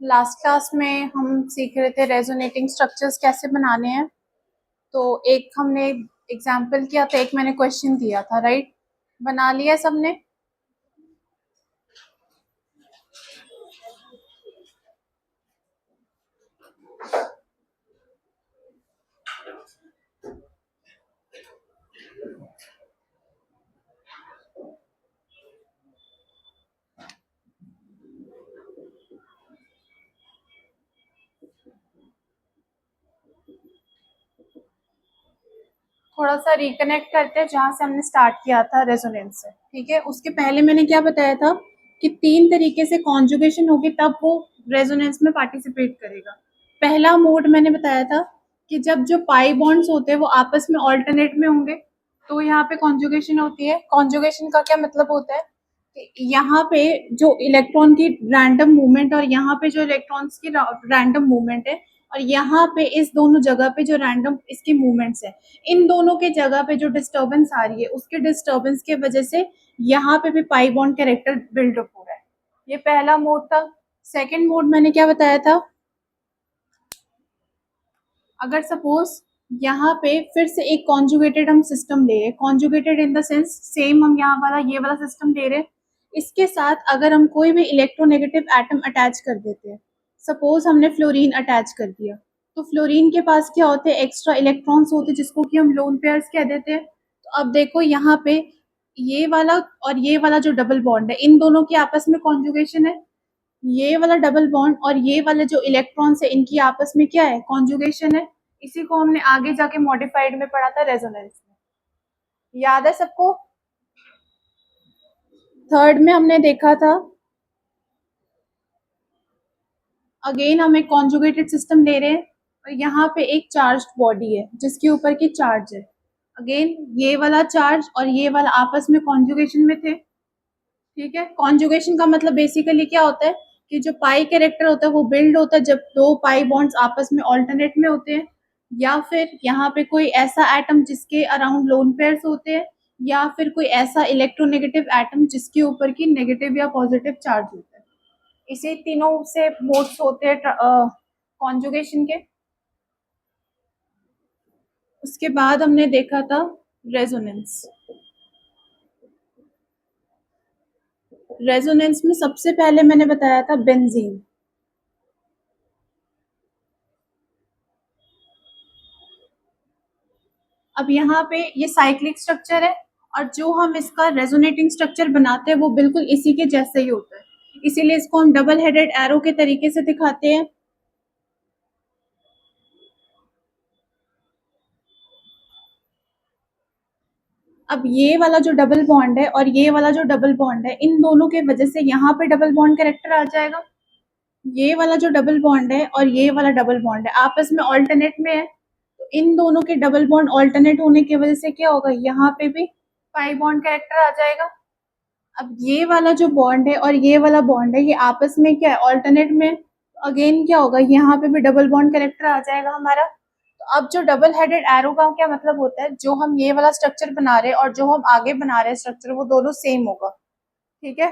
Last class में हम सीख रहे थे रेजोनेटिंग स्ट्रक्चर्स कैसे बनाने हैं। तो एक हमने एग्जाम्पल किया था, एक मैंने क्वेश्चन दिया था, राइट? बना लिया सबने? थोड़ा सा रिकनेक्ट करते हैं जहाँ से हमने स्टार्ट किया था, रेजोनेंस से। ठीक है, उसके पहले मैंने क्या बताया था कि 3 तरीके से कॉन्जुगेशन होगी तब वो रेजोनेंस में पार्टिसिपेट करेगा। पहला मोड मैंने बताया था कि जब जो पाई बॉन्ड्स होते हैं वो आपस में ऑल्टरनेट में होंगे तो यहाँ पे कॉन्जुगेशन होती है। कॉन्जुगेशन का क्या मतलब होता है कि यहाँ पे जो इलेक्ट्रॉन की रैंडम मूवमेंट और यहाँ पे जो इलेक्ट्रॉन्स की रैंडम मूवमेंट है और यहाँ पे इस दोनों जगह पे जो रैंडम इसकी मूवमेंट्स है, इन दोनों के जगह पे जो डिस्टर्बेंस आ रही है उसके डिस्टर्बेंस के वजह से यहाँ पे भी पाई बॉन्ड कैरेक्टर बिल्डअप हो रहा है। ये पहला मोड था। सेकंड मोड मैंने क्या बताया था, अगर सपोज यहाँ पे फिर से एक कॉन्जुगेटेड हम सिस्टम ले रहे, conjugated in the sense same हम यहाँ वाला ये वाला सिस्टम ले रहे, इसके साथ अगर हम कोई भी इलेक्ट्रोनेगेटिव एटम अटैच कर देते हैं, सपोज हमने फ्लोरीन अटैच कर दिया, तो फ्लोरीन के पास क्या होते हैं, एक्स्ट्रा इलेक्ट्रॉन्स होते हैं जिसको कि हम लोन पेयर्स कह देते हैं। तो अब देखो यहाँ पे ये वाला और ये वाला जो डबल बॉन्ड है इन दोनों की आपस में कॉन्जुगेशन है। ये वाला डबल बॉन्ड और ये वाले जो इलेक्ट्रॉन्स है इनकी आपस में क्या है, कॉन्जुगेशन है। इसी को हमने आगे जाके मॉडिफाइड में पढ़ा था, रेजोनेंस में। याद है सबको? थर्ड में हमने देखा था, अगेन हम एक कॉन्जुगेटेड सिस्टम ले रहे हैं और यहाँ पे एक चार्ज बॉडी है जिसके ऊपर की चार्ज है। अगेन ये वाला चार्ज और ये वाला आपस में कॉन्जुगेशन में थे। ठीक है, कॉन्जुगेशन का मतलब बेसिकली क्या होता है कि जो पाई कैरेक्टर होता है वो बिल्ड होता है जब दो पाई बॉन्ड्स आपस में ऑल्टरनेट में होते हैं, या फिर यहाँ पे कोई ऐसा एटम जिसके अराउंड लोन पेयर्स होते हैं, या फिर कोई ऐसा इलेक्ट्रोनेगेटिव एटम जिसके ऊपर की नेगेटिव या पॉजिटिव चार्ज होता है। इसी तीनों से मोड्स होते हैं कॉन्जुगेशन के। उसके बाद हमने देखा था रेजोनेंस। रेजोनेंस में सबसे पहले मैंने बताया था बेंजीन। अब यहाँ पे ये साइक्लिक स्ट्रक्चर है और जो हम इसका रेजोनेटिंग स्ट्रक्चर बनाते हैं वो बिल्कुल इसी के जैसे ही होता है, इसीलिए इसको हम डबल हेडेड एरो के तरीके से दिखाते हैं। अब ये वाला जो डबल बॉन्ड है और ये वाला जो डबल बॉन्ड है इन दोनों के वजह से यहाँ पे डबल बॉन्ड कैरेक्टर आ जाएगा। ये वाला जो डबल बॉन्ड है और ये वाला डबल बॉन्ड है आपस में ऑल्टरनेट में है, तो इन दोनों के डबल बॉन्ड ऑल्टरनेट होने की वजह से क्या होगा, यहाँ पे भी पाई बॉन्ड कैरेक्टर आ जाएगा। अब ये वाला जो बॉन्ड है और ये वाला बॉन्ड है ये आपस में क्या है, ऑल्टरनेट में। अगेन क्या होगा, यहाँ पे भी डबल बॉन्ड कैरेक्टर आ जाएगा हमारा। तो अब जो डबल हेडेड एरो का क्या मतलब होता है, जो हम ये वाला स्ट्रक्चर बना रहे हैं और जो हम आगे बना रहे हैं स्ट्रक्चर वो दोनों सेम होगा। ठीक है,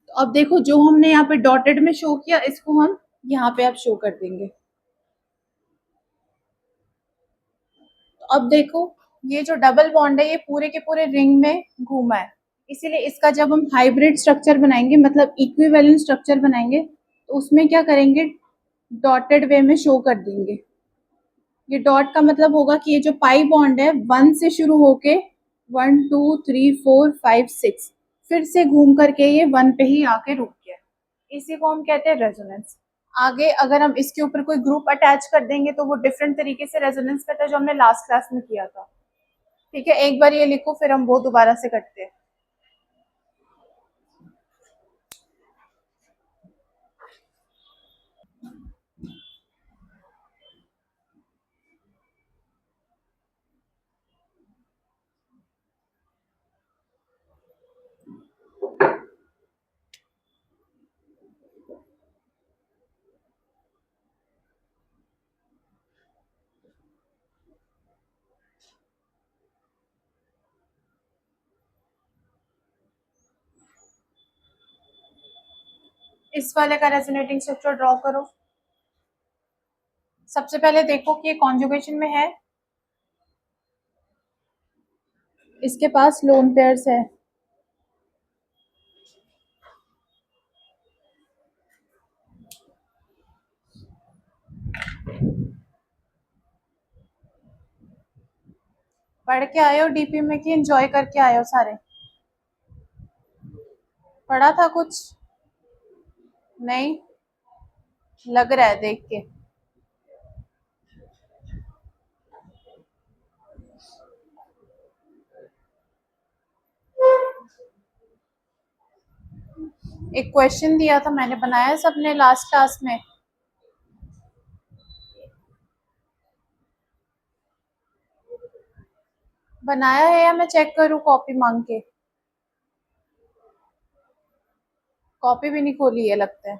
तो अब देखो जो हमने यहाँ पे डॉटेड में शो किया इसको हम यहाँ पे अब शो कर देंगे। तो अब देखो ये जो डबल बॉन्ड है ये पूरे के पूरे रिंग में घूमा है, इसीलिए इसका जब हम हाइब्रिड स्ट्रक्चर बनाएंगे मतलब इक्विवेलेंट स्ट्रक्चर बनाएंगे तो उसमें क्या करेंगे, डॉटेड वे में शो कर देंगे। ये डॉट का मतलब होगा कि ये जो पाई बॉन्ड है 1 से शुरू होके 1 2 3 4 5 6 फिर से घूम करके ये 1 पे ही आके रुक गया, इसी को हम कहते हैं रेजोनेंस। आगे अगर हम इसके ऊपर कोई ग्रुप अटैच कर देंगे तो वो डिफरेंट तरीके से रेजोनेंस करता है, जो हमने लास्ट क्लास में किया था। ठीक है, एक बार ये लिखो फिर हम वो दोबारा से करते हैं। इस वाले का रेजोनेटिंग स्ट्रक्चर ड्रॉ करो। सबसे पहले देखो कि ये कॉन्जुगेशन में है, इसके पास लोन पेयर्स है। पढ़ के आए हो डीपी में कि एंजॉय करके आए हो सारे? पढ़ा था कुछ? नहीं लग रहा है देख के। एक क्वेश्चन दिया था मैंने, बनाया है सबने लास्ट क्लास में? बनाया है या मैं चेक करूँ कॉपी मांग के? कॉपी भी नहीं खोली है लगता है।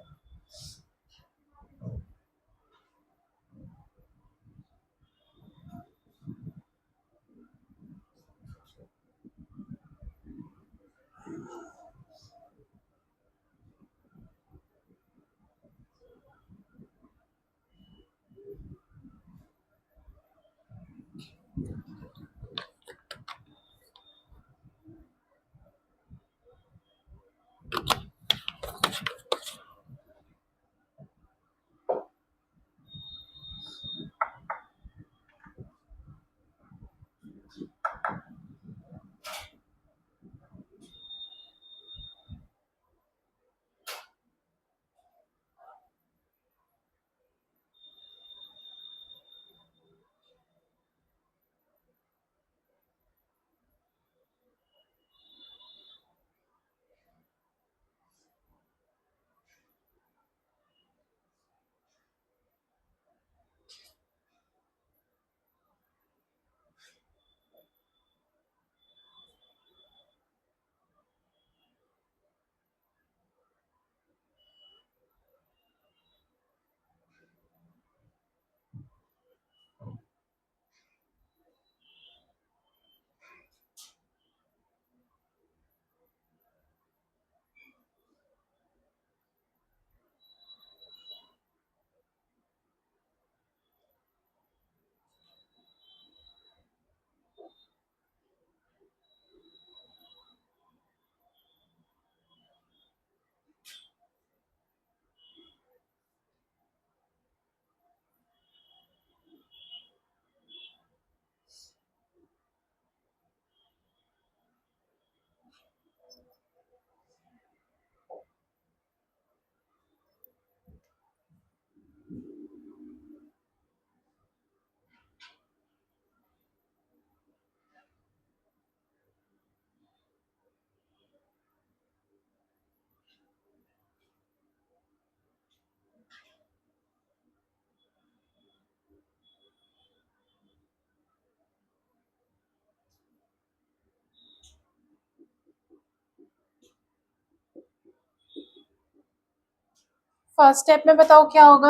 फर्स्ट स्टेप में बताओ क्या होगा?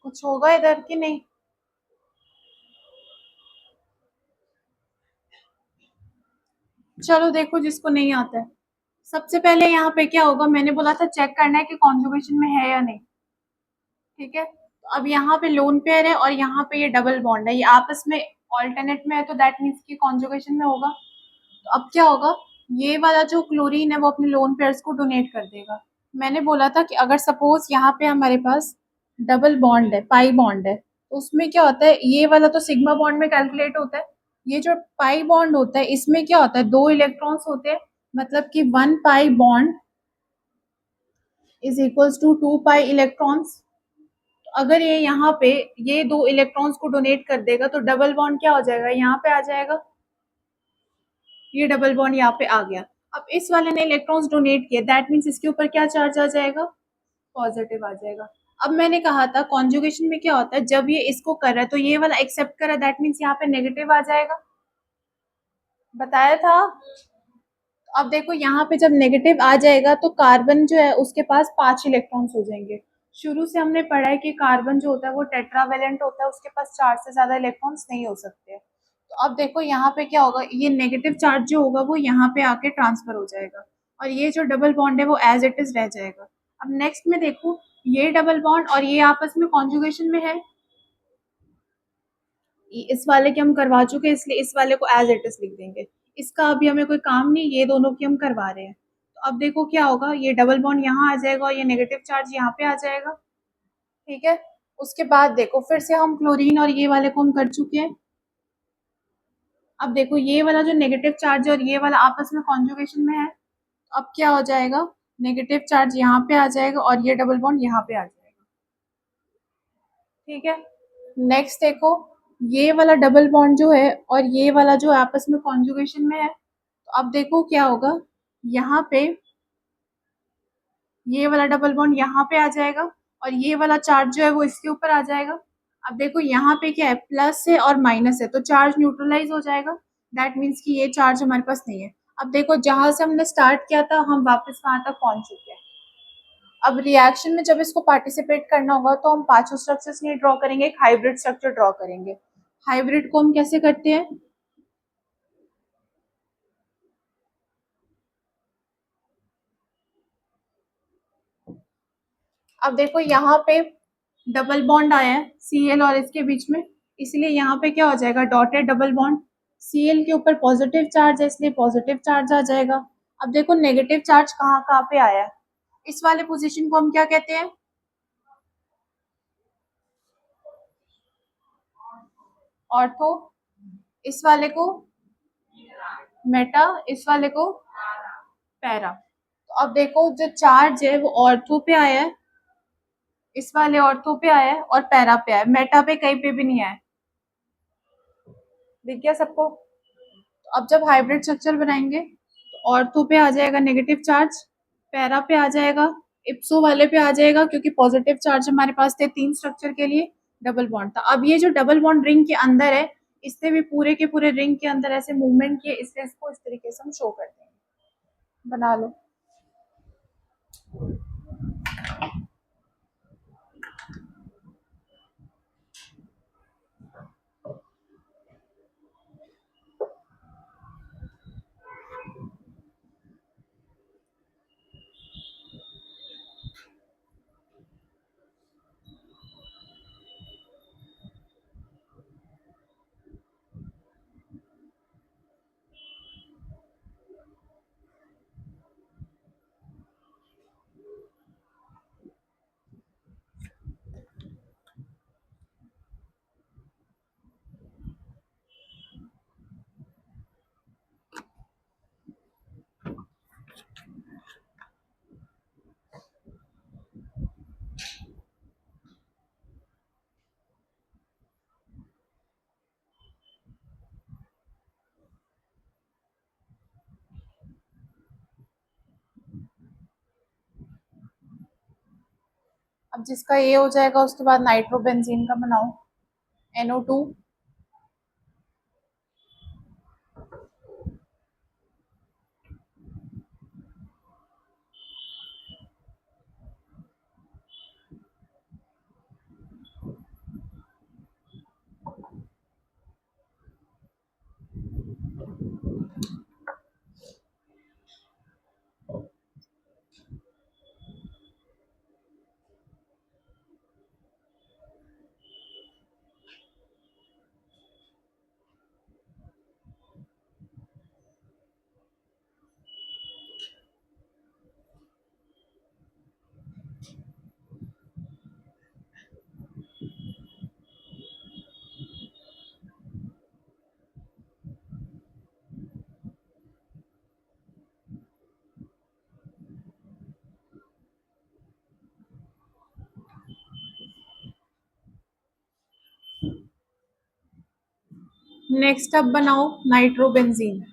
कुछ होगा इधर कि नहीं? चलो देखो जिसको नहीं आता है। सबसे पहले यहाँ पे क्या होगा, मैंने बोला था चेक करना है कि कॉन्जुगेशन में है या नहीं। ठीक है, तो अब यहाँ पे लोन पेयर है और यहाँ पे ये डबल बॉन्ड है, ये आपस में ऑल्टरनेट में है, तो दैट मीन्स कि कॉन्जुगेशन में होगा। तो अब क्या होगा, ये वाला जो क्लोरीन है वो अपने लोन पेयर्स को डोनेट कर देगा। मैंने बोला था कि अगर सपोज यहाँ पे हमारे पास डबल बॉन्ड है, पाई बॉन्ड है, तो उसमें क्या होता है, ये वाला तो सिग्मा बॉन्ड में कैलकुलेट होता है। ये जो पाई बॉन्ड होता है इसमें क्या होता है, 2 इलेक्ट्रॉन्स होते हैं, मतलब कि 1 pi bond is equals to 2 pi electrons. अगर ये यहाँ पे ये 2 इलेक्ट्रॉन्स को डोनेट कर देगा तो डबल बॉन्ड क्या हो जाएगा, यहाँ पे आ जाएगा। ये डबल बॉन्ड यहाँ पे आ गया। अब इस वाले ने इलेक्ट्रॉन्स डोनेट किया, दैट मीन्स इसके ऊपर क्या चार्ज आ जाएगा, पॉजिटिव आ जाएगा। अब मैंने कहा था कॉन्जुगेशन में क्या होता है, जब ये इसको कर रहा है तो ये वाला एक्सेप्ट कर रहा है, दैट मीन्स यहाँ पे नेगेटिव आ जाएगा, बताया था। अब देखो यहाँ पे जब नेगेटिव आ जाएगा तो कार्बन जो है उसके पास 5 इलेक्ट्रॉन्स हो जाएंगे, शुरू से हमने पढ़ा है कि कार्बन जो होता है वो टेट्रावेलेंट होता है, उसके पास 4 से ज़्यादा इलेक्ट्रॉन्स नहीं हो सकते। तो अब देखो यहाँ पे क्या होगा, ये नेगेटिव चार्ज जो होगा वो यहाँ पे आके ट्रांसफर हो जाएगा और ये जो डबल बॉन्ड है वो एज इट इज रह जाएगा। अब नेक्स्ट में देखो, ये डबल बॉन्ड और ये आपस में कॉन्जुगेशन में है, इस वाले की हम करवा चुके हैं इसलिए इस वाले को एज इट इज लिख देंगे। इसका अभी हमें कोई काम नहीं, ये दोनों की हम करवा रहे हैं। तो अब देखो क्या होगा, ये डबल बॉन्ड यहाँ आ जाएगा और ये नेगेटिव चार्ज यहाँ पे आ जाएगा। ठीक है, उसके बाद देखो फिर से हम क्लोरीन और ये वाले को हम कर चुके हैं। अब देखो ये वाला जो नेगेटिव चार्ज है और ये वाला आपस में कॉन्जुगेशन में है, तो अब क्या हो जाएगा, नेगेटिव चार्ज यहाँ पे आ जाएगा और ये डबल बॉन्ड यहाँ पे आ जाएगा। ठीक है, नेक्स्ट देखो, ये वाला डबल बॉन्ड जो है और ये वाला जो आपस में कॉन्जुगेशन में है, तो अब देखो क्या होगा, यहाँ पे ये वाला डबल बॉन्ड यहाँ पे आ जाएगा और ये वाला चार्ज जो है वो इसके ऊपर आ जाएगा। अब देखो यहाँ पे क्या है, प्लस है और माइनस है, तो चार्ज न्यूट्रलाइज हो जाएगा। दैट मीन्स कि ये चार्ज हमारे पास नहीं है। अब देखो जहां से हमने स्टार्ट किया था हम वापस वहां तक पहुंच चुके हैं। अब रिएक्शन में जब इसको पार्टिसिपेट करना होगा तो हम पांचों स्ट्रक्चर्स नहीं ड्रॉ करेंगे, एक हाइब्रिड स्ट्रक्चर ड्रॉ करेंगे। हाइब्रिड को हम कैसे करते हैं, अब देखो यहाँ पे डबल बॉन्ड आया है Cl और इसके बीच में, इसलिए यहाँ पे क्या हो जाएगा, डॉटेड डबल बॉन्ड। Cl के ऊपर पॉजिटिव चार्ज है इसलिए पॉजिटिव चार्ज आ जाएगा। अब देखो नेगेटिव चार्ज कहाँ कहाँ पे आया है, इस वाले पोजीशन को हम क्या कहते हैं, ऑर्थो, इस वाले को मेटा, इस वाले को पैरा। तो अब देखो जो चार्ज है वो ऑर्थो पे आया है, इस वाले ऑर्थो पे आया है और पैरा पे आया है, मेटा पे कहीं पे भी नहीं आया है। दिख गया सबको। तो अब जब हाइब्रिड स्ट्रक्चर बनाएंगे तो ऑर्थो पे आ जाएगा नेगेटिव चार्ज, पैरा पे आ जाएगा, इप्सो वाले पे आ जाएगा क्योंकि पॉजिटिव चार्ज हमारे पास थे 3 स्ट्रक्चर के लिए, डबल बॉन्ड था। अब ये जो डबल बॉन्ड रिंग के अंदर है, इससे भी पूरे के पूरे रिंग के अंदर ऐसे मूवमेंट किए, इसलिए इसको इस तरीके से हम शो करते हैं। बना लो। अब जिसका ये हो जाएगा उसके बाद नाइट्रोबेंजीन का बनाओ, NO2। नेक्स्ट अब बनाओ नाइट्रोबेंजीन।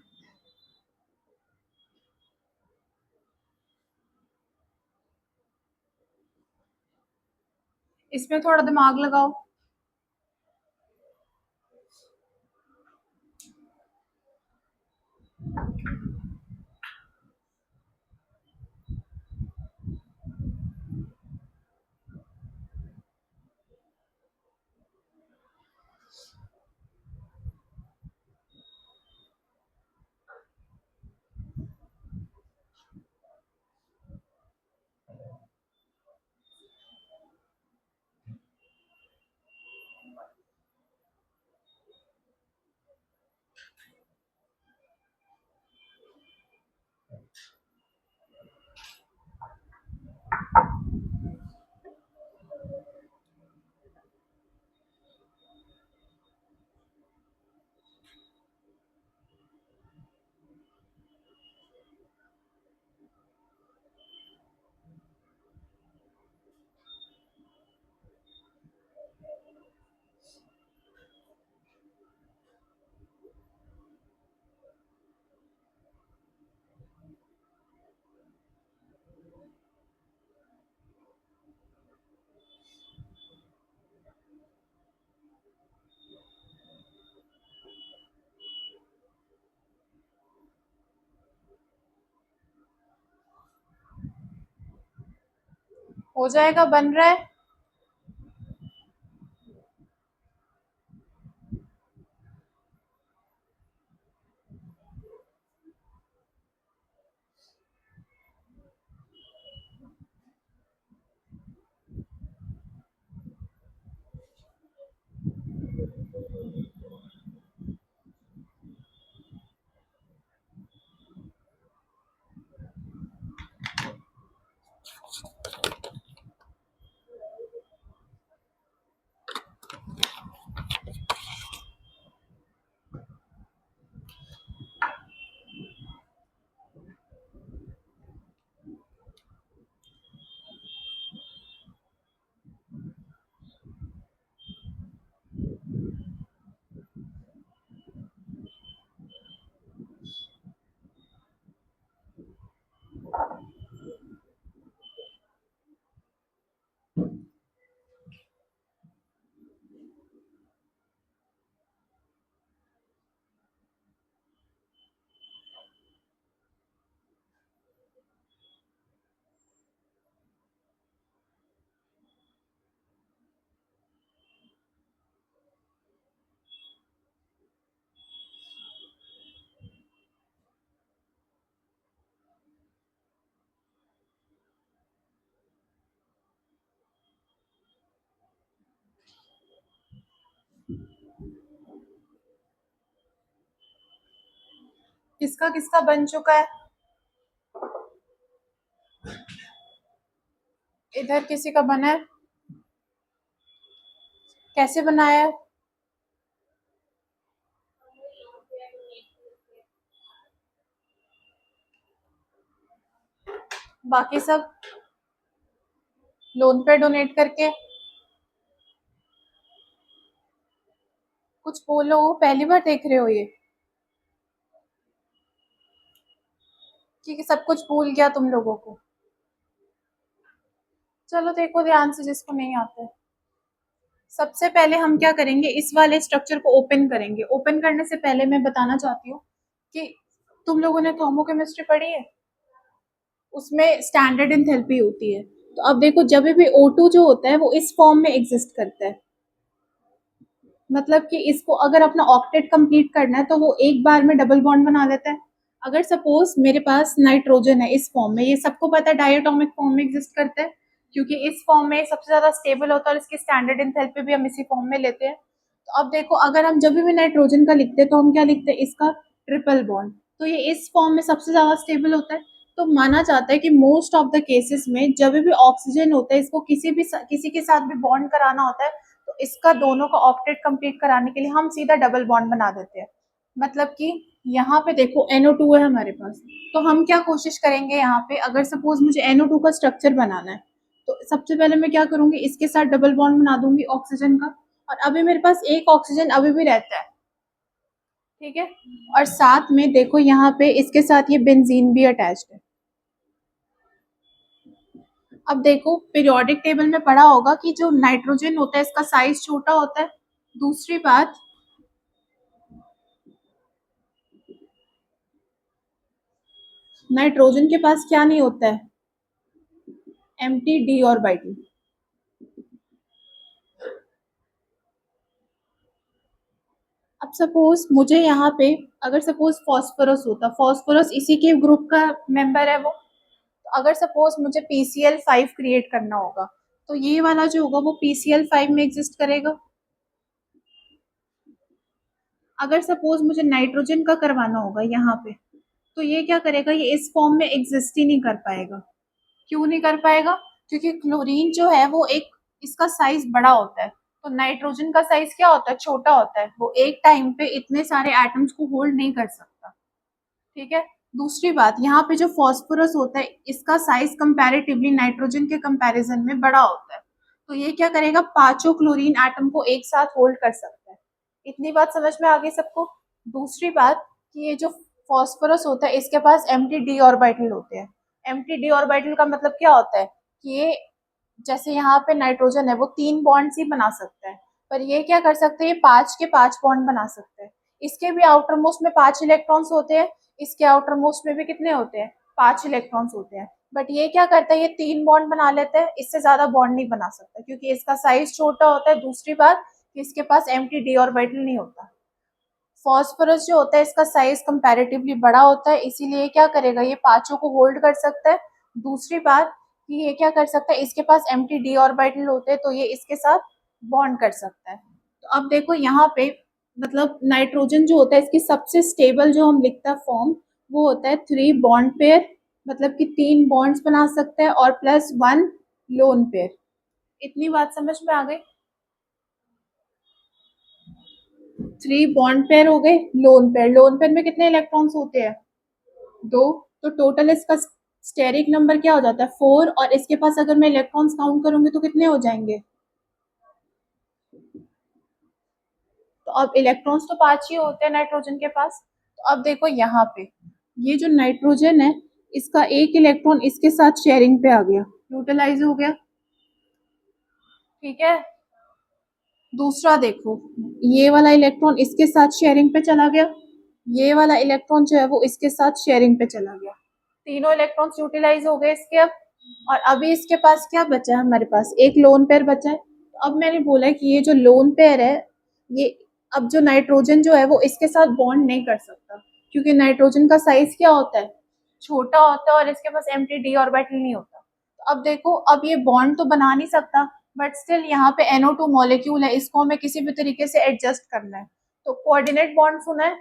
इसमें थोड़ा दिमाग लगाओ। हो जाएगा, बन रहा है। किसका किसका बन चुका है? इधर किसी का बना है? कैसे बनाया है? बाकी सब लोन पे डोनेट करके? कुछ बोलो, पहली बार देख रहे हो ये कि सब कुछ भूल गया तुम लोगों को? चलो देखो ध्यान से, जिसको नहीं आता है। सबसे पहले हम क्या करेंगे, इस वाले स्ट्रक्चर को ओपन करेंगे। ओपन करने से पहले मैं बताना चाहती हूँ कि तुम लोगों ने थर्मोकेमिस्ट्री पढ़ी है, उसमें स्टैंडर्ड एंथैल्पी होती है। तो अब देखो, जब भी O2 जो होता है वो इस फॉर्म में एग्जिस्ट करता है, मतलब कि इसको अगर अपना ऑक्टेट कंप्लीट करना है तो वो एक बार में डबल बॉन्ड बना लेता है। अगर सपोज मेरे पास नाइट्रोजन है इस फॉर्म में, ये सबको पता है डायटोमिक फॉर्म में एग्जिस्ट करता है, क्योंकि इस फॉर्म में सबसे ज्यादा स्टेबल होता है और इसकी स्टैंडर्ड एंथैल्पी भी हम इसी फॉर्म में लेते हैं। तो अब देखो, अगर हम जब भी नाइट्रोजन का लिखते हैं तो हम क्या लिखते हैं, इसका ट्रिपल बॉन्ड। तो ये इस फॉर्म में सबसे ज्यादा स्टेबल होता है। तो माना जाता है कि मोस्ट ऑफ द केसेस में जब भी ऑक्सीजन होता है, इसको किसी के साथ भी बॉन्ड कराना होता है, तो इसका दोनों का ऑक्टेट कंप्लीट कराने के लिए हम सीधा डबल बॉन्ड बना देते हैं। मतलब कि यहाँ पे देखो NO2 है हमारे पास, तो हम क्या कोशिश करेंगे यहाँ पे, अगर सपोज मुझे NO2 का स्ट्रक्चर बनाना है तो सबसे पहले मैं क्या करूंगी, इसके साथ डबल बॉन्ड बना दूंगी ऑक्सीजन का। और अभी मेरे पास एक ऑक्सीजन अभी भी रहता है, ठीक है। और साथ में देखो यहाँ पे इसके साथ ये बेंजीन भी अटैच्ड है। अब देखो, पीरियोडिक टेबल में पढ़ा होगा कि जो नाइट्रोजन होता है इसका साइज छोटा होता है। दूसरी बात, नाइट्रोजन के पास क्या नहीं होता है, एम्प्टी डी ऑर्बिटल। अब सपोज मुझे यहाँ पे, अगर सपोज फास्फोरस होता, फास्फोरस इसी के ग्रुप का मेंबर है वो, तो अगर सपोज मुझे PCl5 क्रिएट करना होगा तो ये वाला जो होगा वो PCl5 में एग्जिस्ट करेगा। अगर सपोज मुझे नाइट्रोजन का करवाना होगा यहाँ पे, तो ये क्या करेगा, ये इस फॉर्म में एग्जिस्ट ही नहीं कर पाएगा। क्यों नहीं कर पाएगा? क्योंकि क्लोरीन जो है वो एक, इसका साइज बड़ा होता है, तो नाइट्रोजन का साइज क्या होता है, छोटा होता है। वो एक टाइम पे इतने सारे एटम्स को होल्ड नहीं कर सकता, ठीक है। दूसरी बात, यहाँ पे जो फॉस्फोरस होता है इसका साइज कंपैरेटिवली नाइट्रोजन के कंपैरिजन में बड़ा होता है, तो ये क्या करेगा, पांचों क्लोरीन एटम को एक साथ होल्ड कर सकता है। इतनी बात समझ में आ गई सबको? दूसरी बात कि ये जो फॉस्फोरस होता है इसके पास एम्प्टी डी ऑर्बिटल होते हैं। एम्प्टी डी ऑर्बिटल का मतलब क्या होता है कि ये, जैसे यहाँ पे नाइट्रोजन है वो 3 बॉन्ड्स ही बना सकता है, पर ये क्या कर सकते हैं, ये 5 के 5 बॉन्ड बना सकते हैं। इसके भी आउटर मोस्ट में 5 इलेक्ट्रॉन्स होते हैं, इसके आउटर मोस्ट में भी कितने होते हैं, 5 इलेक्ट्रॉन्स होते हैं। बट ये क्या करता है, ये 3 बॉन्ड बना लेता है, इससे ज़्यादा बॉन्ड नहीं बना सकता क्योंकि इसका साइज़ छोटा होता है। दूसरी बात कि इसके पास एम्प्टी डी ऑर्बिटल नहीं होता। फॉस्फोरस जो होता है इसका साइज़ कंपैरेटिवली बड़ा होता है, इसीलिए ये क्या करेगा, ये पाँचों को होल्ड कर सकता है। दूसरी बात कि ये क्या कर सकता है, इसके पास एम्प्टी डी ऑर्बिटल होते हैं तो ये इसके साथ बॉन्ड कर सकता है। तो अब देखो यहाँ पे मतलब नाइट्रोजन जो होता है इसकी सबसे स्टेबल जो हम लिखता है फॉर्म, वो होता है 3 बॉन्ड पेयर, मतलब कि 3 बॉन्ड्स बना सकते हैं और प्लस 1 लोन पेयर। इतनी बात समझ में आ गई? 3 बॉन्ड पेयर हो गए। लोन पेयर में कितने इलेक्ट्रॉन्स होते हैं? 2। तो टोटल इसका स्टेरिक नंबर क्या हो जाता है? 4। और इसके पास अगर मैं इलेक्ट्रॉन्स काउंट करूंगी तो कितने हो जाएंगे? तो अब इलेक्ट्रॉन्स तो 5 ही होते हैं नाइट्रोजन के पास। तो अब देखो यहाँ पे ये जो नाइट्रोजन है इसका एक इलेक्ट्रॉन इसके साथ शेयरिंग पे आ गया, यूटिलाइज हो गया। ठीक है। दूसरा देखो, ये वाला इलेक्ट्रॉन इसके साथ शेयरिंग पे चला गया, ये वाला इलेक्ट्रॉन जो है वो इसके साथ शेयरिंग पे चला गया। तीनों इलेक्ट्रॉन्स यूटिलाइज हो गए इसके अब। और अभी इसके पास क्या बचा है? हमारे पास एक लोन पेयर बचा है। तो अब मैंने बोला है कि ये जो लोन पेयर है, ये अब जो नाइट्रोजन जो है वो इसके साथ बॉन्ड नहीं कर सकता क्योंकि नाइट्रोजन का साइज क्या होता है? छोटा होता है और इसके पास एम्प्टी डी ऑर्बिटल नहीं होता। तो अब देखो, अब ये बॉन्ड तो बना नहीं सकता बट स्टिल यहाँ पे NO2 मॉलिक्यूल है, इसको हमें किसी भी तरीके से एडजस्ट करना है। तो कोऑर्डिनेट बॉन्ड सुना है?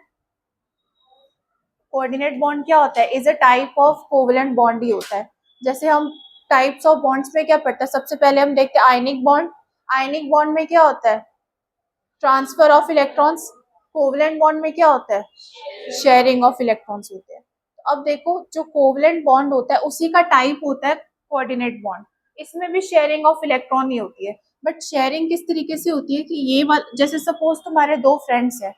कोऑर्डिनेट बॉन्ड क्या होता है? Is a type of covalent bond ही होता है। जैसे हम टाइप्स ऑफ बॉन्ड्स में क्या पढ़ते हैं, सबसे पहले हम देखते हैं आयनिक बॉन्ड। आयनिक बॉन्ड में क्या होता है? Transfer of electrons. Covalent bond में क्या होता है? शेयरिंग ऑफ इलेक्ट्रॉन्स होते हैं। तो अब देखो, जो कोवेलेंट बॉन्ड होता है उसी का टाइप होता है कोऑर्डिनेट बॉन्ड। इसमें भी शेयरिंग ऑफ इलेक्ट्रॉन ही होती है, बट शेयरिंग किस तरीके से होती है कि ये वाला, जैसे सपोज तुम्हारे दो फ्रेंड्स हैं,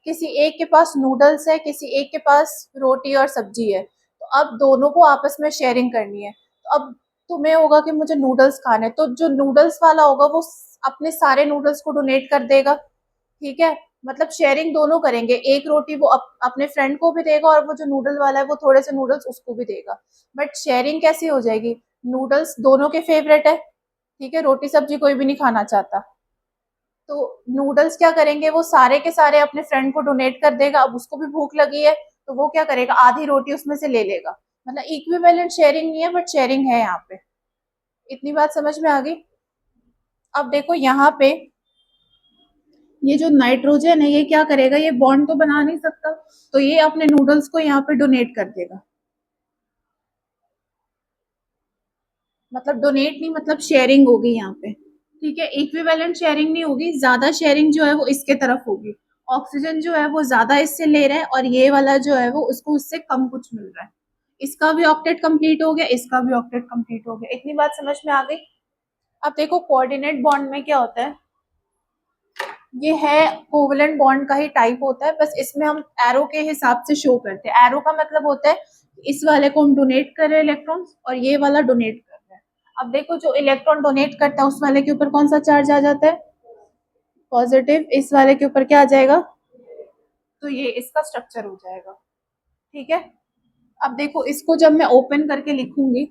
किसी एक के पास नूडल्स है, किसी एक के पास रोटी और सब्जी है, तो अब दोनों को आपस में शेयरिंग करनी है। तो अब तुम्हें होगा कि मुझे नूडल्स खाने, तो जो नूडल्स वाला होगा वो अपने सारे नूडल्स को डोनेट कर देगा। ठीक है, मतलब शेयरिंग दोनों करेंगे, एक रोटी वो अपने फ्रेंड को भी देगा और वो जो नूडल वाला है वो थोड़े से नूडल्स उसको भी देगा। बट शेयरिंग कैसे हो जाएगी? नूडल्स दोनों के फेवरेट है, ठीक है, रोटी सब्जी कोई भी नहीं खाना चाहता, तो नूडल्स क्या करेंगे, वो सारे के सारे अपने फ्रेंड को डोनेट कर देगा। अब उसको भी भूख लगी है तो वो क्या करेगा, आधी रोटी उसमें से ले लेगा। मतलब इक्विवेलेंट शेयरिंग नहीं है बट शेयरिंग है यहाँ पे। इतनी बात समझ में आ गई? अब देखो यहाँ पे ये जो नाइट्रोजन है ये क्या करेगा, ये बॉन्ड तो बना नहीं सकता, तो ये अपने नूडल्स को यहाँ पे डोनेट कर देगा। मतलब डोनेट नहीं, मतलब शेयरिंग होगी यहाँ पे। ठीक है, इक्विवेलेंट शेयरिंग नहीं होगी, ज्यादा शेयरिंग जो है वो इसके तरफ होगी। ऑक्सीजन जो है वो ज्यादा इससे ले रहा है और ये वाला जो है वो उसको उससे कम कुछ मिल रहा है। इसका भी ऑक्टेट कंप्लीट हो गया, इसका भी ऑक्टेट कंप्लीट हो गया। इतनी बात समझ में आ गई? अब देखो कोऑर्डिनेट बॉन्ड में क्या होता है, ये है कोवेलेंट बॉन्ड का ही टाइप होता है, बस इसमें हम एरो के हिसाब से शो करते हैं। एरो का मतलब होता है इस वाले को हम डोनेट कर रहे हैं इलेक्ट्रॉन्स और ये वाला डोनेट कर रहे हैं। अब देखो, जो इलेक्ट्रॉन डोनेट करता है उस वाले के ऊपर कौन सा चार्ज आ जाता है? पॉजिटिव। इस वाले के ऊपर क्या आ जाएगा? तो ये इसका स्ट्रक्चर हो जाएगा। ठीक है, अब देखो इसको जब मैं ओपन करके लिखूंगी,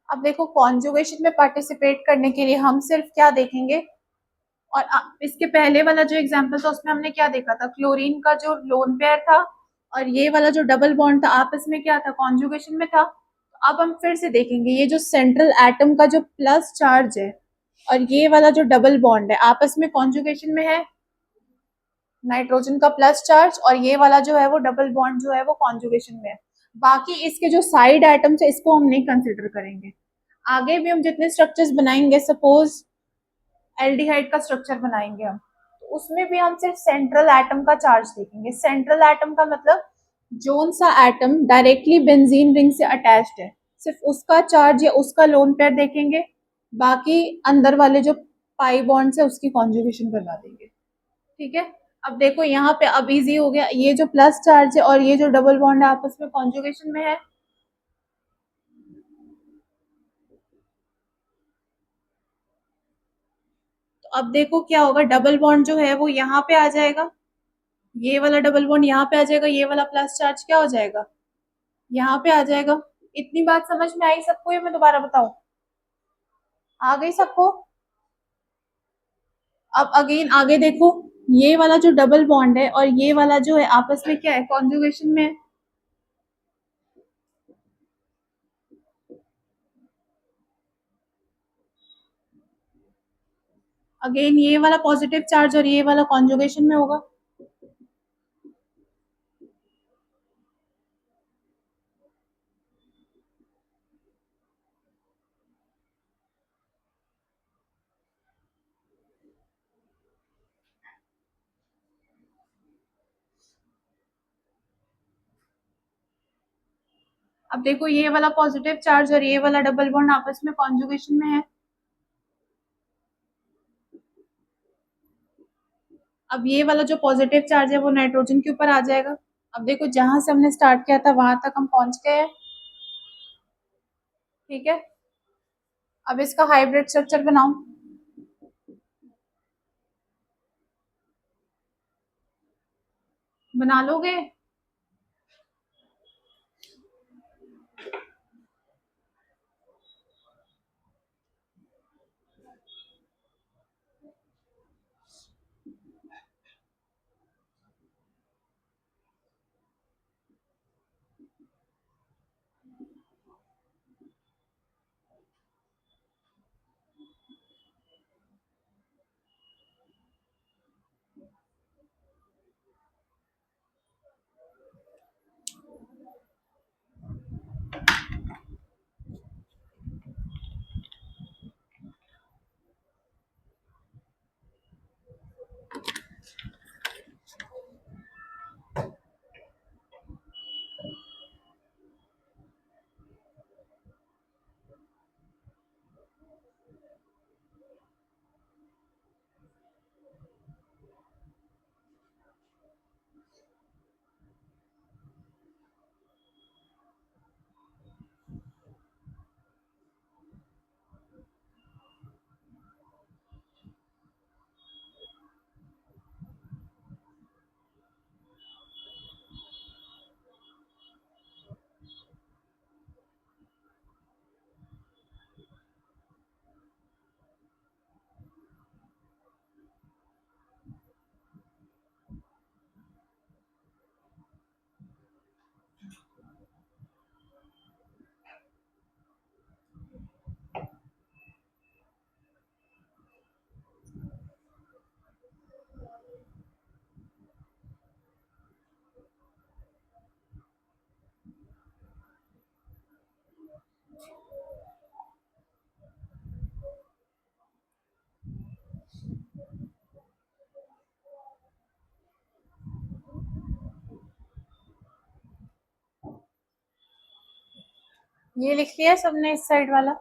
अब देखो कॉन्जुगेशन में पार्टिसिपेट करने के लिए हम सिर्फ क्या देखेंगे, और इसके पहले वाला जो एग्जांपल था उसमें हमने क्या देखा था, क्लोरीन का जो लोन पेयर था और ये वाला जो डबल बॉन्ड था आपस में क्या था, कॉन्जुगेशन में था। तो अब हम फिर से देखेंगे ये जो सेंट्रल एटम का जो प्लस चार्ज है और ये वाला जो डबल बॉन्ड है आपस में कॉन्जुगेशन में है, नाइट्रोजन का प्लस चार्ज, और ये वाला जो है वो डबल बॉन्ड जो है वो कॉन्जुगेशन में है। बाकी इसके जो साइड एटम्स है इसको हम नहीं कंसिडर करेंगे। आगे भी हम जितने स्ट्रक्चर्स बनाएंगे, सपोज एल्डिहाइड का स्ट्रक्चर बनाएंगे हम, तो उसमें भी हम सिर्फ सेंट्रल एटम का चार्ज देखेंगे। सेंट्रल एटम का मतलब जोन सा एटम डायरेक्टली बेंजीन रिंग से अटैच्ड है, सिर्फ उसका चार्ज या उसका लोन पेयर देखेंगे। बाकी अंदर वाले जो पाई बॉन्ड्स है उसकी कॉन्जुगेशन करवा देंगे। ठीक है, अब देखो यहाँ पे अब इजी हो गया, ये जो प्लस चार्ज है और ये जो डबल बॉन्ड है आपस में कॉन्जुगेशन में है। तो अब देखो क्या होगा, डबल बॉन्ड जो है वो यहाँ पे आ जाएगा, ये वाला डबल बॉन्ड यहाँ पे आ जाएगा, ये वाला प्लस चार्ज क्या हो जाएगा, यहाँ पे आ जाएगा। इतनी बात समझ में आई सबको या मैं दोबारा बताऊं? आ गई सबको? अब अगेन आगे देखो, ये वाला जो डबल बॉन्ड है और ये वाला जो है आपस में क्या है, कॉन्जुगेशन में है। अगेन ये वाला पॉजिटिव चार्ज और ये वाला कॉन्जुगेशन में होगा। अब देखो ये वाला पॉजिटिव चार्ज और ये वाला डबल बॉन्ड आपस में कॉन्जुगेशन में है। अब ये वाला जो पॉजिटिव चार्ज है वो नाइट्रोजन के ऊपर आ जाएगा। अब देखो जहां से हमने स्टार्ट किया था वहां तक हम पहुंच गए हैं, ठीक है। अब इसका हाइब्रिड स्ट्रक्चर बनाओ। बना लोगे? ये लिख लिया सबने इस साइड वाला?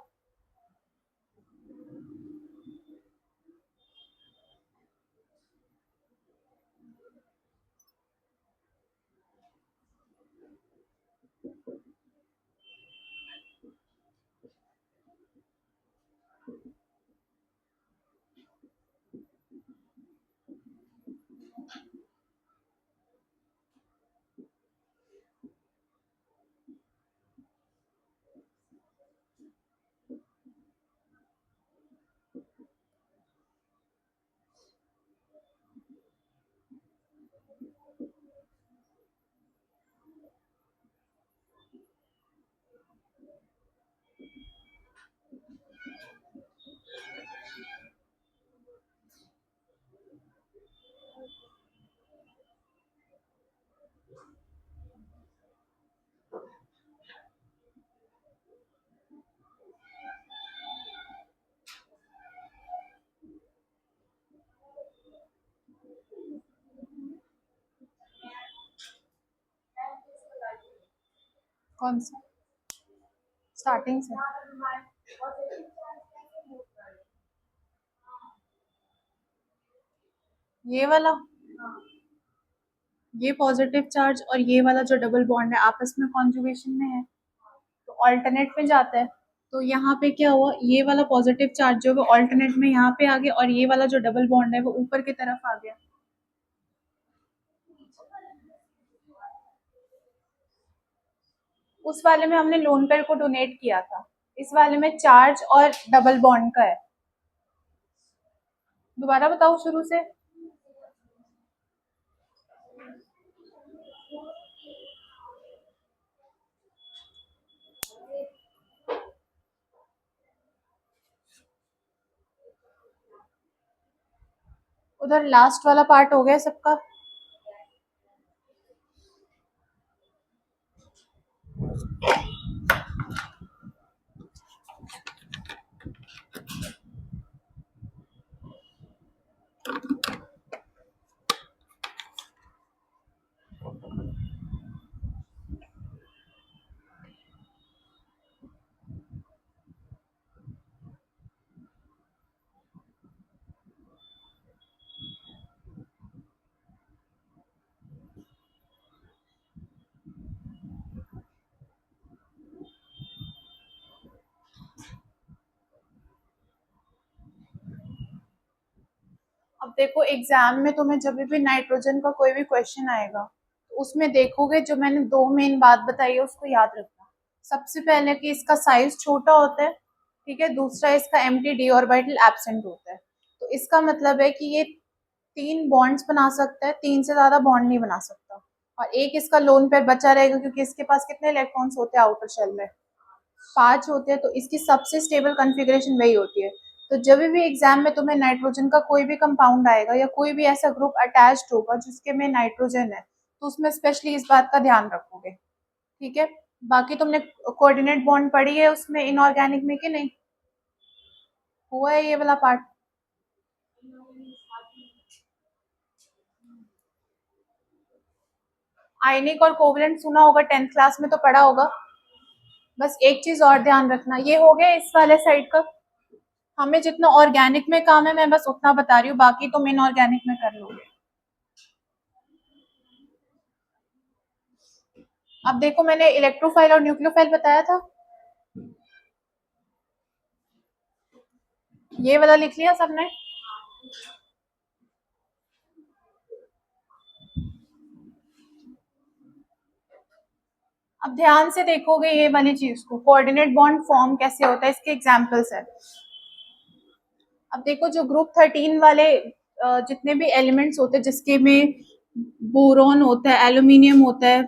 कौन सा? स्टार्टिंग से? ये वाला, ये पॉजिटिव चार्ज और ये वाला जो डबल बॉन्ड है आपस में कॉन्जुगेशन में है, तो ऑल्टरनेट में जाता है। तो यहाँ पे क्या हुआ, ये वाला पॉजिटिव चार्ज जो है वो ऑल्टरनेट में यहाँ पे आ गया और ये वाला जो डबल बॉन्ड है वो ऊपर की तरफ आ गया। उस वाले में हमने लोन पेयर को डोनेट किया था, इस वाले में चार्ज और डबल बॉन्ड का है। दोबारा बताओ शुरू से। उधर लास्ट वाला पार्ट हो गया सबका। अब देखो एग्जाम में तुम्हें जब भी नाइट्रोजन का कोई भी क्वेश्चन आएगा तो उसमें देखोगे, जो मैंने दो मेन बात बताई है उसको याद रखना। सबसे पहले कि इसका साइज छोटा होता है, ठीक है। दूसरा, इसका एम्प्टी डी ऑर्बिटल एब्सेंट होता है। तो इसका मतलब है कि ये 3 बॉन्ड्स बना सकता है, 3 से ज्यादा बॉन्ड नहीं बना सकता। और एक इसका लोन पेयर बचा रहेगा क्योंकि इसके पास कितने इलेक्ट्रॉन्स होते हैं आउटर शेल में, 5 होते हैं। तो इसकी सबसे स्टेबल कॉन्फ़िगरेशन वही होती है। तो जब भी एग्जाम में तुम्हें नाइट्रोजन का कोई भी कंपाउंड आएगा या कोई भी ऐसा ग्रुप अटैच्ड होगा जिसके में नाइट्रोजन है, तो उसमें स्पेशली इस बात का ध्यान रखोगे, ठीक है। बाकी तुमने कोऑर्डिनेट बॉन्ड पढ़ी है उसमें इनऑर्गेनिक में कि नहीं, हुआ है ये वाला पार्ट? आयनिक और कोवलेंट सुना होगा, 10th क्लास में तो पढ़ा होगा। बस एक चीज और ध्यान रखना, ये हो गया इस वाले साइड का। हमें जितना ऑर्गेनिक में काम है मैं बस उतना बता रही हूँ, बाकी तुम इनऑर्गेनिक में कर लोगे। अब देखो, मैंने इलेक्ट्रोफाइल और न्यूक्लियोफाइल बताया था, ये वाला लिख लिया सबने? अब ध्यान से देखोगे ये वाली चीज को, कोऑर्डिनेट बॉन्ड फॉर्म कैसे होता है, इसके एग्जांपल्स है। अब देखो, जो ग्रुप 13 वाले जितने भी एलिमेंट्स होते हैं जिसके में बोरॉन होता है, एल्यूमिनियम होता है,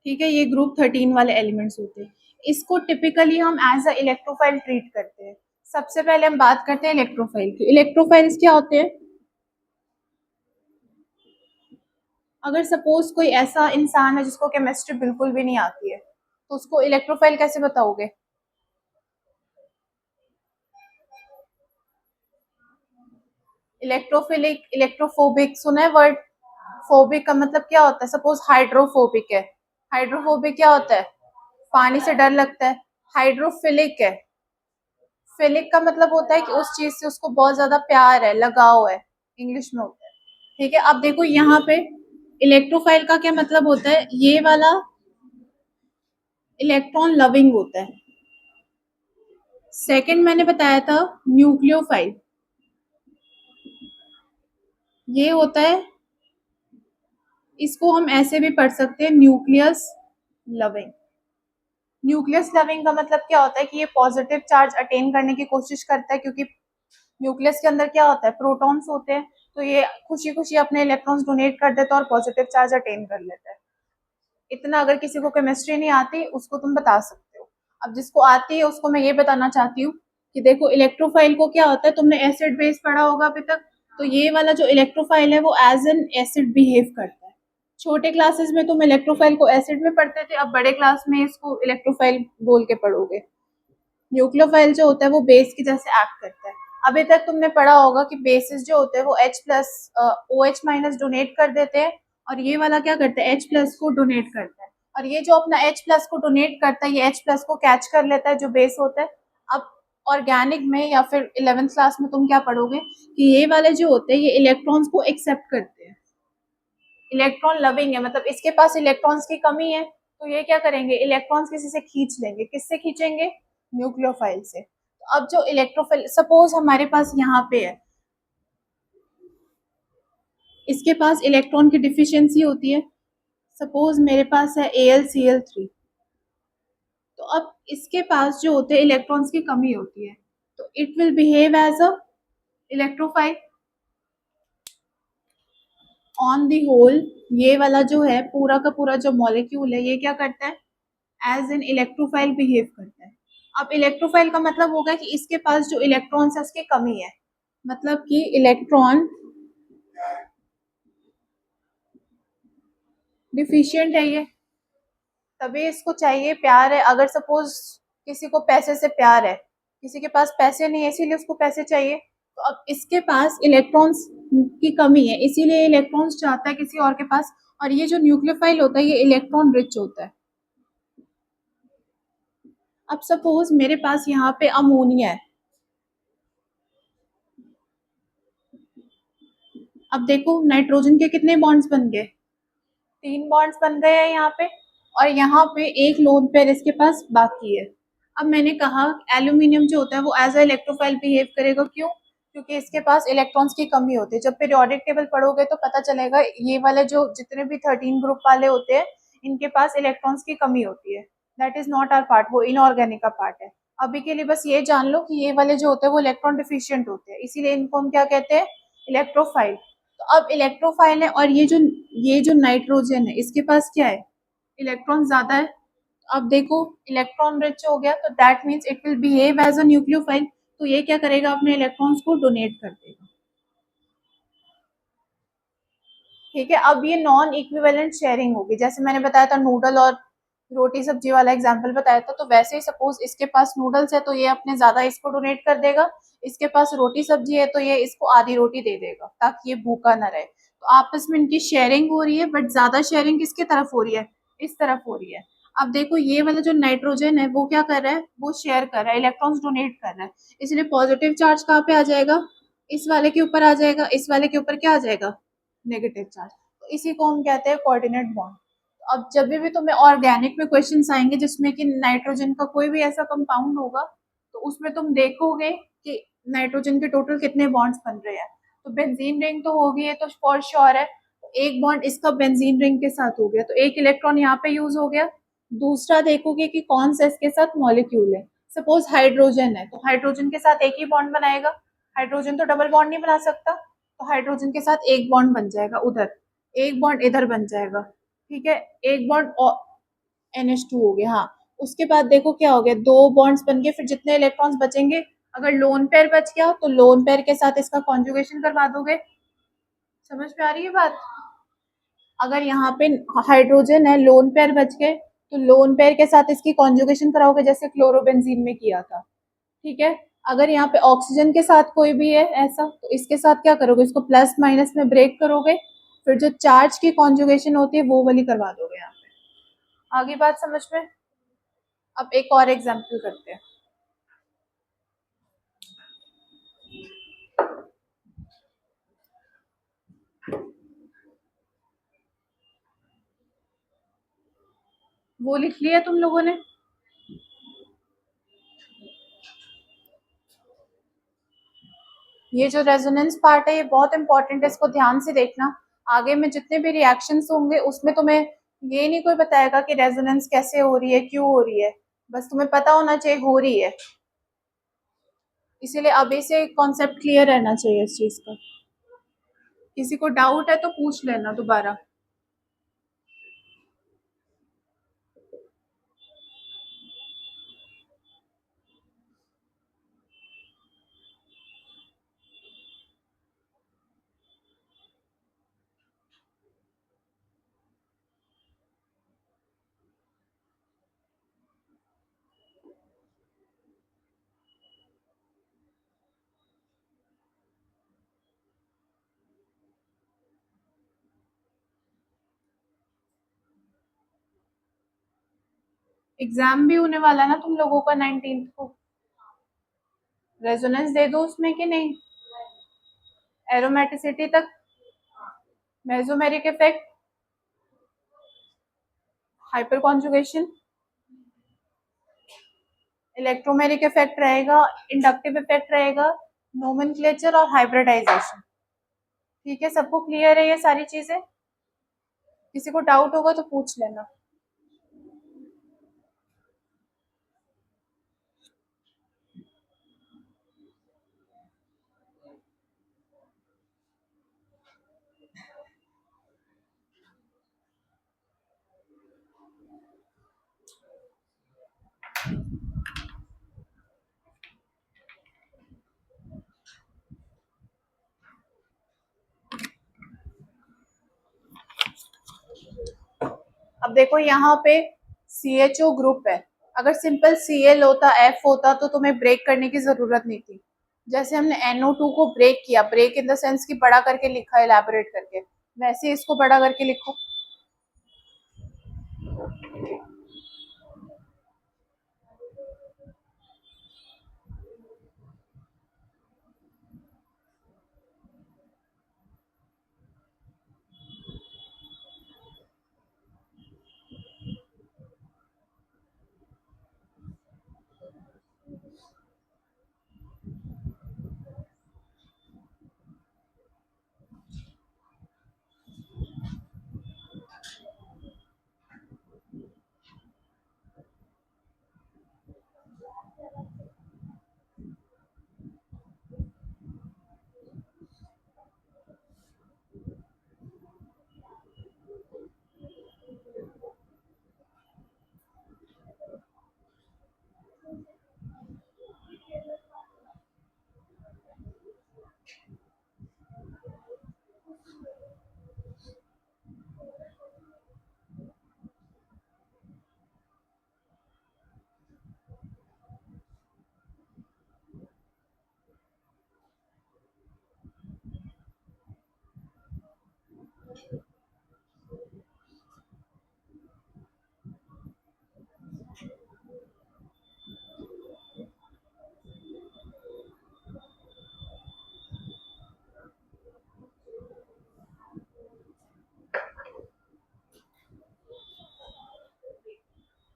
ठीक है, ये ग्रुप 13 वाले एलिमेंट्स होते हैं। इसको टिपिकली हम एज अ इलेक्ट्रोफाइल ट्रीट करते हैं। सबसे पहले हम बात करते हैं इलेक्ट्रोफाइल की। इलेक्ट्रोफाइल्स क्या होते हैं? अगर सपोज कोई ऐसा इंसान है जिसको केमिस्ट्री बिल्कुल भी नहीं आती है, तो उसको इलेक्ट्रोफाइल कैसे बताओगे? इलेक्ट्रोफिलिक, इलेक्ट्रोफोबिक सुना है वर्ड? फोबिक का मतलब क्या होता है? सपोज हाइड्रोफोबिक है, हाइड्रोफोबिक क्या होता है? पानी से डर लगता है। हाइड्रोफिलिक है, फिलिक का मतलब होता है कि उस चीज से उसको बहुत ज्यादा प्यार है, लगाव है, इंग्लिश में होता है, ठीक है। अब देखो यहाँ पे इलेक्ट्रोफाइल का क्या मतलब होता है, ये वाला इलेक्ट्रॉन लविंग होता है। सेकंड मैंने बताया था न्यूक्लियोफाइल, ये होता है, इसको हम ऐसे भी पढ़ सकते हैं न्यूक्लियस लविंग। न्यूक्लियस लविंग का मतलब क्या होता है कि ये पॉजिटिव चार्ज अटेन करने की कोशिश करता है, क्योंकि न्यूक्लियस के अंदर क्या होता है, प्रोटॉन्स होते हैं। तो ये खुशी खुशी अपने इलेक्ट्रॉन्स डोनेट कर देता है और पॉजिटिव चार्ज अटेन कर लेता है। इतना अगर किसी को केमिस्ट्री नहीं आती उसको तुम बता सकते हो। अब जिसको आती है उसको मैं ये बताना चाहती हूँ कि देखो इलेक्ट्रोफाइल को क्या होता है, तुमने एसिड बेस पढ़ा होगा अभी तक। तो ये वाला जो इलेक्ट्रोफाइल है वो एज एन एसिड बिहेव करता है। छोटे क्लासेस में तुम इलेक्ट्रोफाइल को एसिड में पढ़ते थे, अब बड़े क्लास में इसको इलेक्ट्रोफाइल बोल के पढ़ोगे। न्यूक्लियोफाइल जो होता है वो बेस की जैसे एक्ट करता है। अभी तक तुमने पढ़ा होगा कि बेसिस जो होते हैं वो H plus OH minus donate कर देते हैं, और ये वाला क्या करता है, H प्लस को डोनेट करता है। और ये जो अपना H प्लस को डोनेट करता है, ये H प्लस को कैच कर लेता है जो बेस होता है। अब ऑर्गेनिक में या फिर 11th क्लास में तुम क्या पढ़ोगे कि ये वाले जो होते हैं ये इलेक्ट्रॉन्स को एक्सेप्ट करते हैं। इलेक्ट्रॉन लविंग है, मतलब इसके पास इलेक्ट्रॉन्स की कमी है, तो ये क्या करेंगे, इलेक्ट्रॉन्स किसी से खींच लेंगे। किससे खींचेंगे? न्यूक्लियोफाइल से। तो अब जो इलेक्ट्रोफाइल, सपोज हमारे पास यहाँ पे है, इसके पास इलेक्ट्रॉन की डिफिशियंसी होती है। सपोज मेरे पास है AlCl3, तो अब इसके पास जो होते हैं इलेक्ट्रॉन्स की कमी होती है, तो it will behave as a electrophile. On the whole ये वाला जो है पूरा का पूरा जो मॉलिक्यूल है, ये क्या करता है, एज एन इलेक्ट्रोफाइल बिहेव करता है। अब इलेक्ट्रोफाइल का मतलब होगा कि इसके पास जो इलेक्ट्रॉन्स है उसकी कमी है, मतलब कि इलेक्ट्रॉन डिफिशियंट है ये, तभी इसको चाहिए, प्यार है। अगर सपोज किसी को पैसे से प्यार है, किसी के पास पैसे नहीं है इसीलिए उसको पैसे चाहिए, तो अब इसके पास इलेक्ट्रॉन्स की कमी है इसीलिए इलेक्ट्रॉन्स चाहता है किसी और के पास। और ये जो न्यूक्लियोफाइल होता है ये इलेक्ट्रॉन रिच होता है। अब सपोज मेरे पास यहाँ पे अमोनिया है, अब देखो नाइट्रोजन के कितने बॉन्ड्स बन गए, 3 बॉन्ड्स बन गए हैं यहाँ पे, और यहाँ पे एक लोन पेयर इसके पास बाकी है। अब मैंने कहा एल्यूमिनियम जो होता है वो एज अ इलेक्ट्रोफाइल बिहेव करेगा, क्यों? क्योंकि इसके पास इलेक्ट्रॉन्स की कमी होती है। जब पीरियोडिक टेबल पढ़ोगे तो पता चलेगा, ये वाले जो जितने भी 13 ग्रुप वाले होते हैं इनके पास इलेक्ट्रॉन्स की कमी होती है। That is not our part, वो इनऑर्गेनिक का पार्ट है। अभी के लिए बस ये जान लो कि ये वाले जो होते हैं वो इलेक्ट्रॉन डिफिशियंट होते हैं, इसीलिए इनको हम क्या कहते हैं, इलेक्ट्रोफाइल। तो अब इलेक्ट्रोफाइल है, और ये जो नाइट्रोजन है इसके पास क्या है, इलेक्ट्रॉन ज्यादा है। अब देखो इलेक्ट्रॉन रिच हो गया, तो that means it will behave as a nucleophile. तो ये क्या करेगा, अपने इलेक्ट्रॉन्स को डोनेट कर देगा। ठीक है, अब ये नॉन इक्विवेलेंट शेयरिंग होगी, जैसे मैंने बताया था नूडल और रोटी सब्जी वाला एग्जांपल बताया था, तो वैसे ही सपोज इसके पास नूडल्स है तो ये अपने ज्यादा इसको डोनेट कर देगा, इसके पास रोटी सब्जी है तो ये इसको आधी रोटी दे देगा ताकि ये भूखा ना रहे। तो आपस में इनकी शेयरिंग हो रही है, बट ज्यादा शेयरिंग किसकी तरफ हो रही है, इस तरफ हो रही है। अब देखो ये वाला जो नाइट्रोजन है वो क्या कर रहा है, वो शेयर कर रहा है, इलेक्ट्रॉन्स डोनेट कर रहा है, इसलिए पॉजिटिव चार्ज कहाँ पे आ जाएगा, इस वाले के ऊपर आ जाएगा, इस वाले के ऊपर क्या आ जाएगा, नेगेटिव चार्ज। तो इसी को हम कहते हैं कोऑर्डिनेट बॉन्ड। अब जब भी तुम्हें ऑर्गेनिक में क्वेश्चंस आएंगे जिसमें कि नाइट्रोजन का कोई भी ऐसा कंपाउंड होगा, तो उसमें तुम देखोगे कि नाइट्रोजन के टोटल कितने बॉन्ड्स बन रहे हैं। तो बेंजीन रिंग तो होगी, ये तो फॉर श्योर है, तो एक बॉन्ड इसका बेंजीन रिंग के साथ हो गया, तो एक इलेक्ट्रॉन यहाँ पे यूज हो गया। दूसरा देखोगे कि कौन सा इसके साथ मॉलिक्यूल है, सपोज हाइड्रोजन है तो हाइड्रोजन के साथ एक ही बॉन्ड बनाएगा, हाइड्रोजन तो डबल बॉन्ड नहीं बना सकता, तो हाइड्रोजन के साथ एक बॉन्ड बन जाएगा उधर, एक बॉन्ड इधर बन जाएगा। ठीक है, एक बॉन्ड और NH2 हो गया। हाँ, उसके बाद देखो क्या हो गया, दो बॉन्ड्स बन गए, फिर जितने इलेक्ट्रॉन्स बचेंगे, अगर लोन पेयर बच गया तो लोन पेयर के साथ इसका कॉन्जुगेशन करवा दोगे। समझ में आ रही है बात? अगर यहाँ पे हाइड्रोजन है, लोन पेयर बच गए, तो लोन पेयर के साथ इसकी कॉन्जुगेशन कराओगे जैसे क्लोरोबेंजीन में किया था। ठीक है, अगर यहाँ पे ऑक्सीजन के साथ कोई भी है ऐसा, तो इसके साथ क्या करोगे, इसको प्लस माइनस में ब्रेक करोगे, फिर जो चार्ज की कॉन्जुगेशन होती है वो वाली करवा दोगे यहाँ पे। आगे बात समझ में? अब एक और एग्जाम्पल करते हैं। वो लिख लिया तुम लोगों ने? ये जो रेजोनेंस पार्ट है ये बहुत इंपॉर्टेंट है, इसको ध्यान से देखना। आगे में जितने भी रिएक्शंस होंगे उसमें तुम्हें ये नहीं कोई बताएगा कि रेजोनेंस कैसे हो रही है, क्यों हो रही है, बस तुम्हें पता होना चाहिए हो रही है। इसीलिए अभी से कॉन्सेप्ट क्लियर रहना चाहिए इस चीज का। किसी को डाउट है तो पूछ लेना दोबारा। एग्जाम भी होने वाला ना तुम लोगों का 19th को, रेजोनेंस दे दो उसमें कि नहीं, एरोमेटिसिटी तक, mesomeric effect, hyper conjugation, electromeric effect रहेगा, इंडक्टिव इफेक्ट रहेगा, नोमेनक्लेचर और हाइब्रिडाइजेशन। ठीक है, सबको क्लियर है ये सारी चीजें? किसी को डाउट होगा तो पूछ लेना। अब देखो यहाँ पे CHO ग्रुप है, अगर सिंपल Cl होता, F होता, तो तुम्हें ब्रेक करने की जरूरत नहीं थी। जैसे हमने NO2 को ब्रेक किया, ब्रेक इन द सेंस की बड़ा करके लिखा, इलेबोरेट करके, वैसे इसको बड़ा करके लिखो।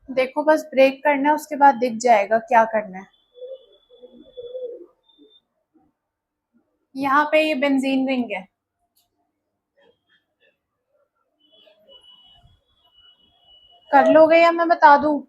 देखो बस ब्रेक करना है, उसके बाद दिख जाएगा क्या करना है। यहाँ पे ये बेंजीन रिंग है, कर लोगे या मैं बता दूं?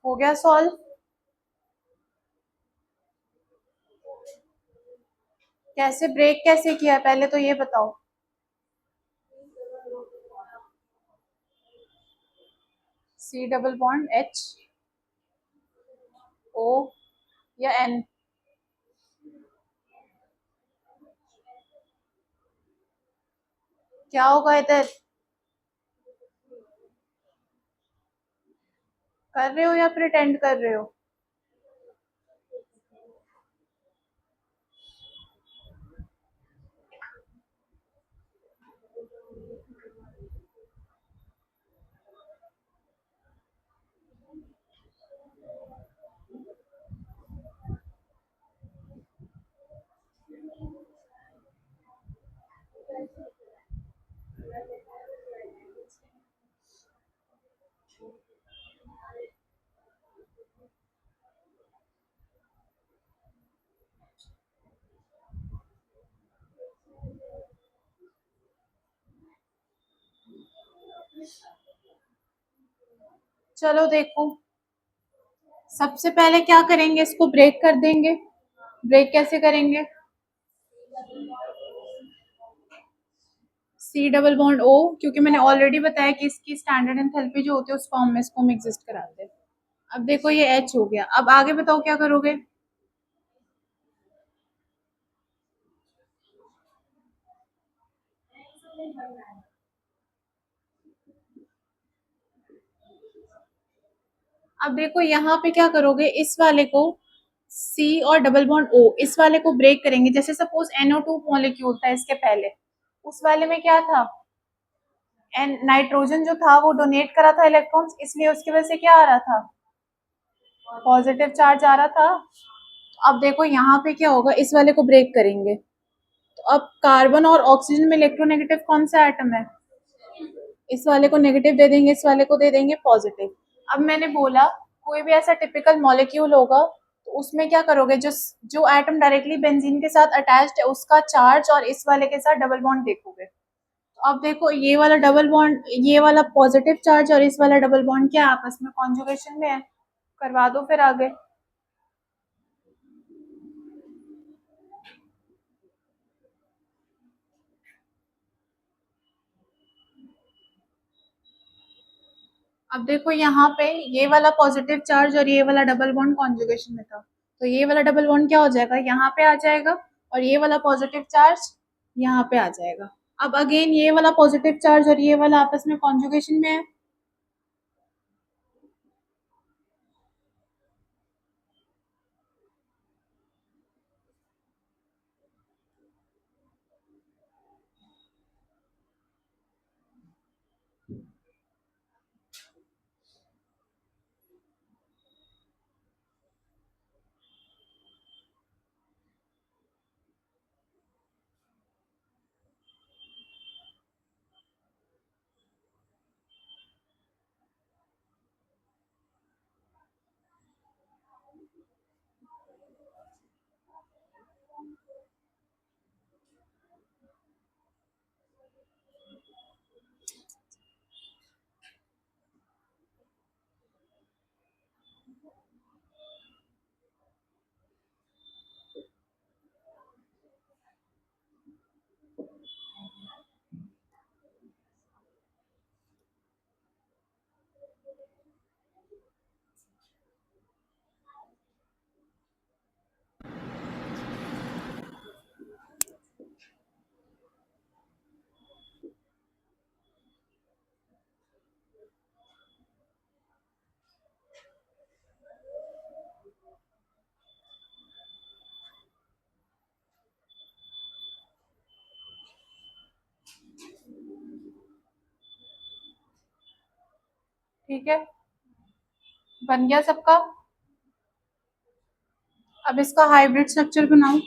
हो गया सॉल्व? कैसे ब्रेक कैसे किया पहले तो ये बताओ। C double bond H O या N? क्या होगा इधर? कर रहे हो या प्रिटेंड कर रहे हो? चलो देखो, सबसे पहले क्या करेंगे, इसको ब्रेक कर देंगे। ब्रेक कैसे करेंगे? सी डबल बॉन्ड ओ, क्योंकि मैंने ऑलरेडी बताया कि इसकी स्टैंडर्ड एंथैल्पी जो होती है उस फॉर्म में इसको हम एग्जिस्ट कराते हैं। अब देखो ये एच हो गया, अब आगे बताओ क्या करोगे? अब देखो यहाँ पे क्या करोगे, इस वाले को सी और डबल बॉन्ड ओ, इस वाले को ब्रेक करेंगे। जैसे सपोज NO2 मॉलिक्यूल था इसके पहले, उस वाले में क्या था, एन नाइट्रोजन जो था वो डोनेट करा था इलेक्ट्रॉन्स, इसलिए उसकी वजह से क्या आ रहा था, पॉजिटिव चार्ज आ रहा था। अब देखो यहाँ पे क्या होगा, इस वाले को ब्रेक करेंगे, तो अब कार्बन और ऑक्सीजन में इलेक्ट्रोनेगेटिव कौन सा एटम है, इस वाले को नेगेटिव दे देंगे, इस वाले को दे देंगे पॉजिटिव। अब मैंने बोला कोई भी ऐसा टिपिकल मॉलिक्यूल होगा तो उसमें क्या करोगे, जो जो एटम डायरेक्टली बेंजीन के साथ अटैच्ड है उसका चार्ज और इस वाले के साथ डबल बॉन्ड देखोगे। तो अब देखो ये वाला डबल बॉन्ड, ये वाला पॉजिटिव चार्ज और इस वाला डबल बॉन्ड क्या आपस में कॉन्जुगेशन में है, करवा दो फिर आगे। अब देखो यहाँ पे ये वाला पॉजिटिव चार्ज और ये वाला डबल बॉन्ड कॉन्जुगेशन में था, तो ये वाला डबल बॉन्ड क्या हो जाएगा, यहाँ पे आ जाएगा, और ये वाला पॉजिटिव चार्ज यहाँ पे आ जाएगा। अब अगेन ये वाला पॉजिटिव चार्ज और ये वाला आपस में कॉन्जुगेशन में है। ठीक है, बन गया सबका। अब इसका हाइब्रिड स्ट्रक्चर बनाओ।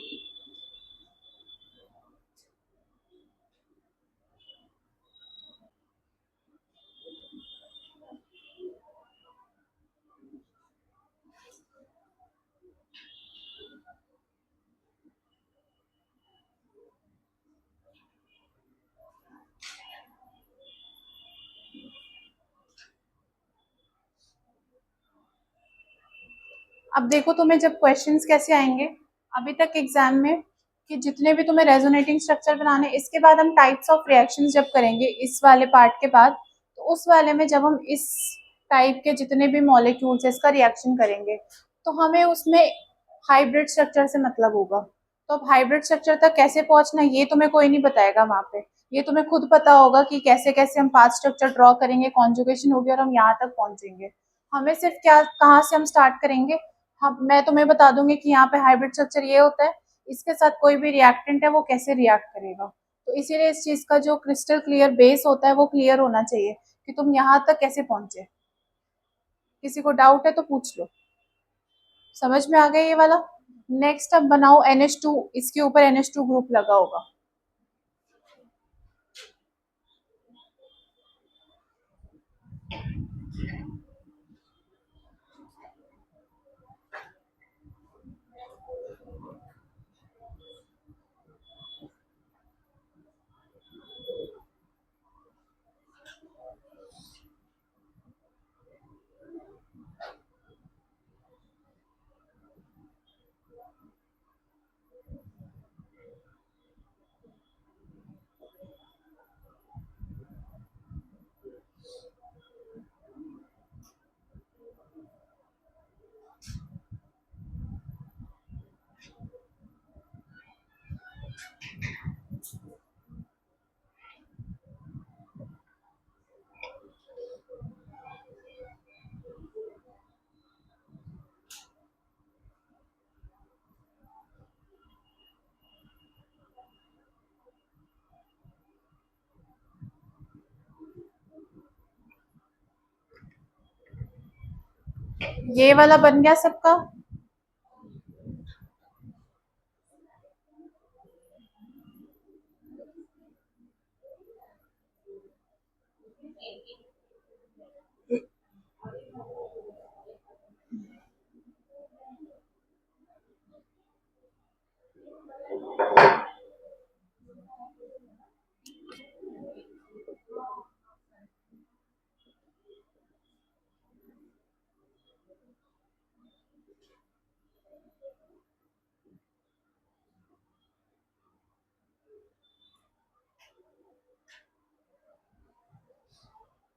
अब देखो तुम्हें जब क्वेश्चंस कैसे आएंगे अभी तक एग्जाम में, कि जितने भी तुम्हें रेजोनेटिंग स्ट्रक्चर बनाने, इसके बाद हम टाइप्स ऑफ रिएक्शंस जब करेंगे इस वाले पार्ट के बाद, तो उस वाले में जब हम इस टाइप के जितने भी मॉलिक्यूल्स है इसका रिएक्शन करेंगे, तो हमें उसमें हाइब्रिड स्ट्रक्चर से मतलब होगा। तो अब हाइब्रिड स्ट्रक्चर तक कैसे पहुंचना ये तुम्हें कोई नहीं बताएगा वहां पे, ये तुम्हें खुद पता होगा कि कैसे कैसे हम पाथ स्ट्रक्चर ड्रॉ करेंगे, कॉन्जुगेशन होगी और हम यहाँ तक पहुंचेंगे। हमें सिर्फ क्या, कहाँ से हम स्टार्ट करेंगे, हम मैं तुम्हें बता दूंगी कि यहाँ पे हाइब्रिड स्ट्रक्चर ये होता है, इसके साथ कोई भी रिएक्टेंट है वो कैसे रिएक्ट करेगा। तो इसीलिए इस चीज का जो क्रिस्टल क्लियर बेस होता है वो क्लियर होना चाहिए कि तुम यहाँ तक कैसे पहुंचे। किसी को डाउट है तो पूछ लो। समझ में आ गया ये वाला? नेक्स्ट अब बनाओ NH2, इसके ऊपर NH2 ग्रुप लगा होगा। ये वाला बन गया सबका।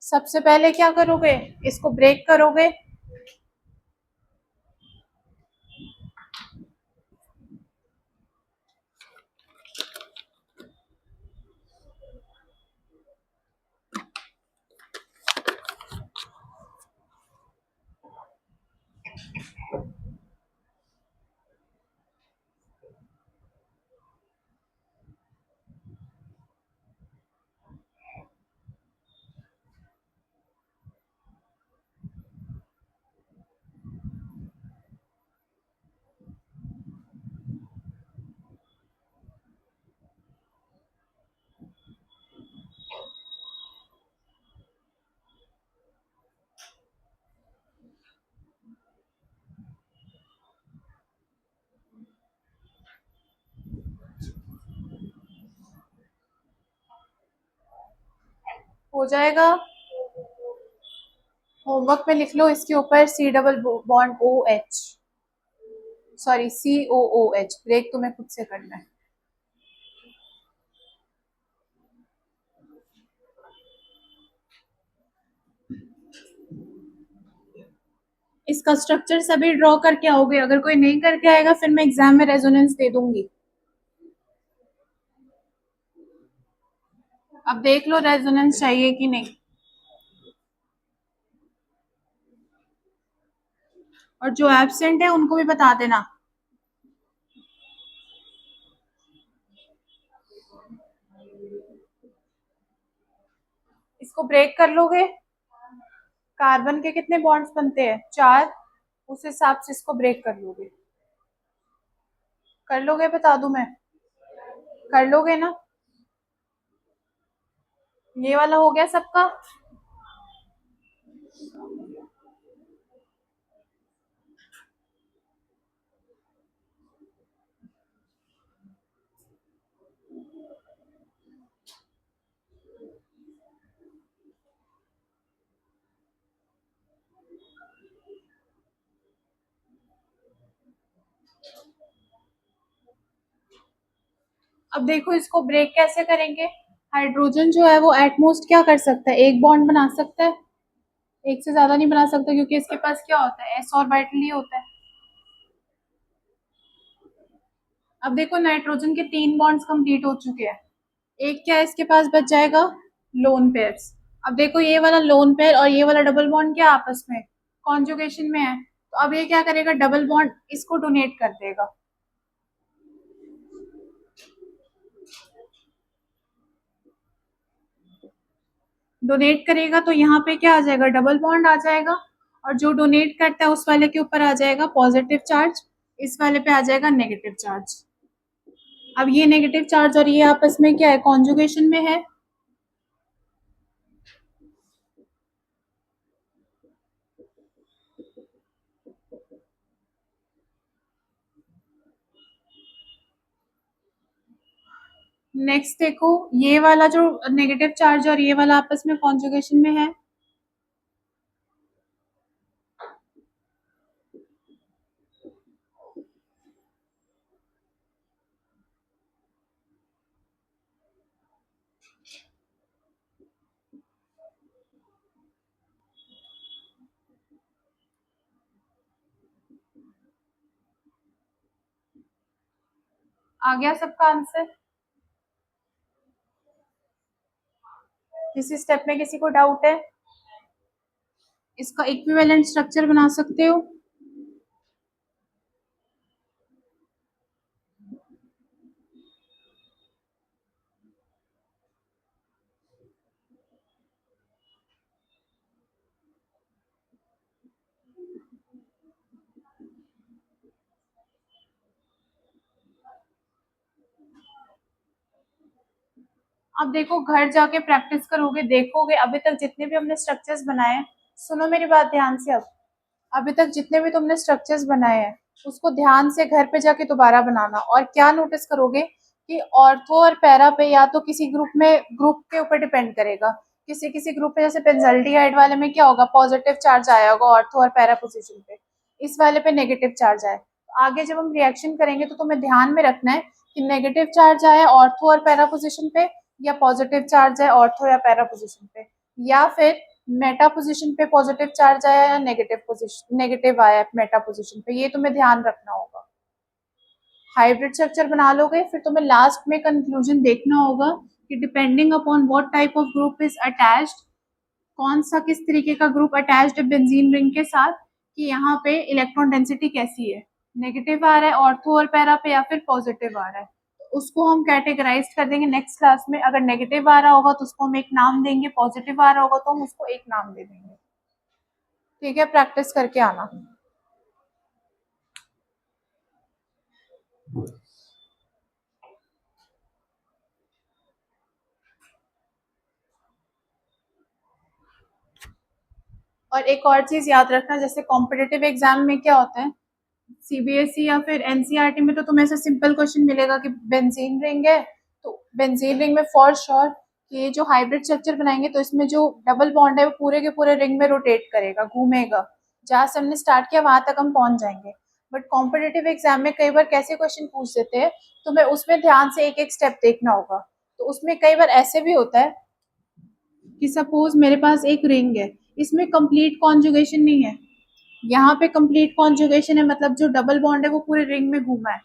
सबसे पहले क्या करोगे, इसको ब्रेक करोगे। हो जाएगा। होमवर्क में लिख लो इसके ऊपर C double bond O H, sorry C O O H. Break तुम्हें खुद से करना है। इसका स्ट्रक्चर सभी ड्रॉ करके आओगे, अगर कोई नहीं करके आएगा फिर मैं एग्जाम में रेजोनेंस दे दूंगी। अब देख लो रेजोनेंस चाहिए कि नहीं, और जो एब्सेंट है उनको भी बता देना। इसको ब्रेक कर लोगे। कार्बन के कितने बॉन्ड्स बनते हैं, 4। उस हिसाब से इसको ब्रेक कर लोगे। कर लोगे, बता दूं मैं। कर लोगे ना। ये वाला हो गया सबका। अब देखो इसको ब्रेक कैसे करेंगे। हाइड्रोजन जो है वो एटमोस्ट क्या कर सकता है, एक बॉन्ड बना सकता है। एक से ज्यादा नहीं बना सकता क्योंकि इसके पास क्या होता है, एस ऑर्बिटल ही होता है। अब देखो नाइट्रोजन के 3 बॉन्ड्स कंप्लीट हो चुके हैं। एक क्या इसके पास बच जाएगा, लोन पेयर्स। अब देखो ये वाला लोन पेयर और ये वाला डबल बॉन्ड क्या आपस में कॉन्जुगेशन में है, तो अब ये क्या करेगा, डबल बॉन्ड इसको डोनेट कर देगा। डोनेट करेगा तो यहाँ पे क्या आ जाएगा, डबल बॉन्ड आ जाएगा। और जो डोनेट करता है उस वाले के ऊपर आ जाएगा पॉजिटिव चार्ज, इस वाले पे आ जाएगा नेगेटिव चार्ज। अब ये नेगेटिव चार्ज और ये आपस में क्या है, कॉन्जुगेशन में है। नेक्स्ट देखो, ये वाला जो नेगेटिव चार्ज और ये वाला आपस में कॉन्जुगेशन में है। आ गया सबका आंसर। किसी स्टेप में किसी को डाउट है, इसका इक्विवेलेंट स्ट्रक्चर बना सकते हो। अब देखो घर जाके प्रैक्टिस करोगे, देखोगे अभी तक जितने भी हमने स्ट्रक्चर्स बनाए हैं, सुनो मेरी बात ध्यान से। अब अभी तक जितने भी तुमने स्ट्रक्चर्स बनाए हैं उसको ध्यान से घर पे जाके दोबारा बनाना, और क्या नोटिस करोगे कि ऑर्थो और पैरा पे या तो किसी ग्रुप में, ग्रुप के ऊपर डिपेंड करेगा, किसी किसी ग्रुप पे जैसे बेंजल्डिहाइड वाले में क्या होगा, पॉजिटिव चार्ज आया होगा ऑर्थो और पैरा पोजीशन पे, इस वाले पे नेगेटिव चार्ज आए। आगे जब हम रिएक्शन करेंगे तो तुम्हें ध्यान में रखना है कि नेगेटिव चार्ज आया ऑर्थो और पैरा पोजीशन पे, या पॉजिटिव चार्ज है ऑर्थो या पैरा पोजीशन पे, या फिर मेटा पोजीशन पे पॉजिटिव चार्ज आया या नेगेटिव पोजीशन, नेगेटिव आया मेटा पोजीशन पे, ये तुम्हें ध्यान रखना होगा। हाइब्रिड स्ट्रक्चर बना लोगे फिर तुम्हें लास्ट में कंक्लूजन देखना होगा कि depending upon what type of group is attached, कौन सा किस तरीके का ग्रुप अटैच्ड है बेंजीन रिंग के साथ, कि यहाँ पे इलेक्ट्रॉन डेंसिटी कैसी है, नेगेटिव आ रहा है ऑर्थो और पैरा पे या फिर पॉजिटिव आ रहा है। तो उसको हम कैटेगराइज कर देंगे नेक्स्ट क्लास में। अगर नेगेटिव आ रहा होगा तो उसको हम एक नाम देंगे, पॉजिटिव आ रहा होगा तो हम उसको एक नाम दे देंगे। ठीक है, प्रैक्टिस करके आना। और एक और चीज याद रखना, जैसे कॉम्पिटेटिव एग्जाम में क्या होता है, सीबीएसई या फिर एनसीईआरटी में तो तुम्हें ऐसा सिंपल क्वेश्चन मिलेगा कि बेंजीन रिंग है, तो बेंजीन रिंग में फॉर श्योर कि ये जो हाइब्रिड स्ट्रक्चर बनाएंगे तो इसमें जो डबल बॉन्ड है वो पूरे के पूरे रिंग में रोटेट करेगा, घूमेगा, जहां से हमने स्टार्ट किया वहां तक हम पहुंच जाएंगे। बट कॉम्पिटेटिव एग्जाम में कई बार कैसे क्वेश्चन पूछ देते हैं, तुम्हें उसमें ध्यान से एक एक स्टेप देखना होगा। तो उसमें कई बार ऐसे भी होता है कि सपोज मेरे पास एक रिंग है, इसमें कंप्लीट कॉन्जुगेशन नहीं है, यहाँ पे कंप्लीट कॉन्जुगेशन है, मतलब जो डबल बॉन्ड है वो पूरे रिंग में घूमा है।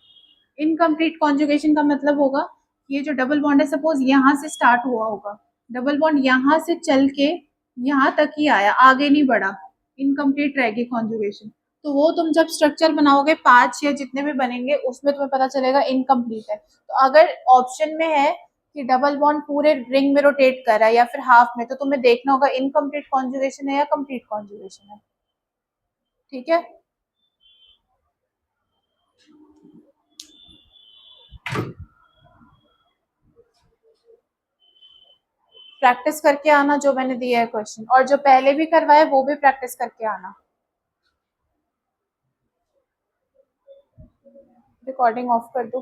इनकम्प्लीट कॉन्जुगेशन का मतलब होगा ये जो डबल बॉन्ड है सपोज यहाँ से स्टार्ट हुआ होगा, डबल बॉन्ड यहाँ से चल के यहाँ तक ही आया, आगे नहीं बढ़ा, इनकम्प्लीट रहेगी कॉन्जुगेशन। तो वो तुम जब स्ट्रक्चर बनाओगे 5 या जितने भी बनेंगे उसमें तुम्हें पता चलेगा इनकम्प्लीट है। तो अगर ऑप्शन में है कि डबल बॉन्ड पूरे रिंग में रोटेट कर रहा है या फिर हाफ में, तो तुम्हें देखना होगा इनकम्प्लीट कॉन्जुगेशन है या कंप्लीट कॉन्जुगेशन है। ठीक है, प्रैक्टिस करके आना जो मैंने दिया है क्वेश्चन, और जो पहले भी करवाया वो भी प्रैक्टिस करके आना। रिकॉर्डिंग ऑफ कर दो।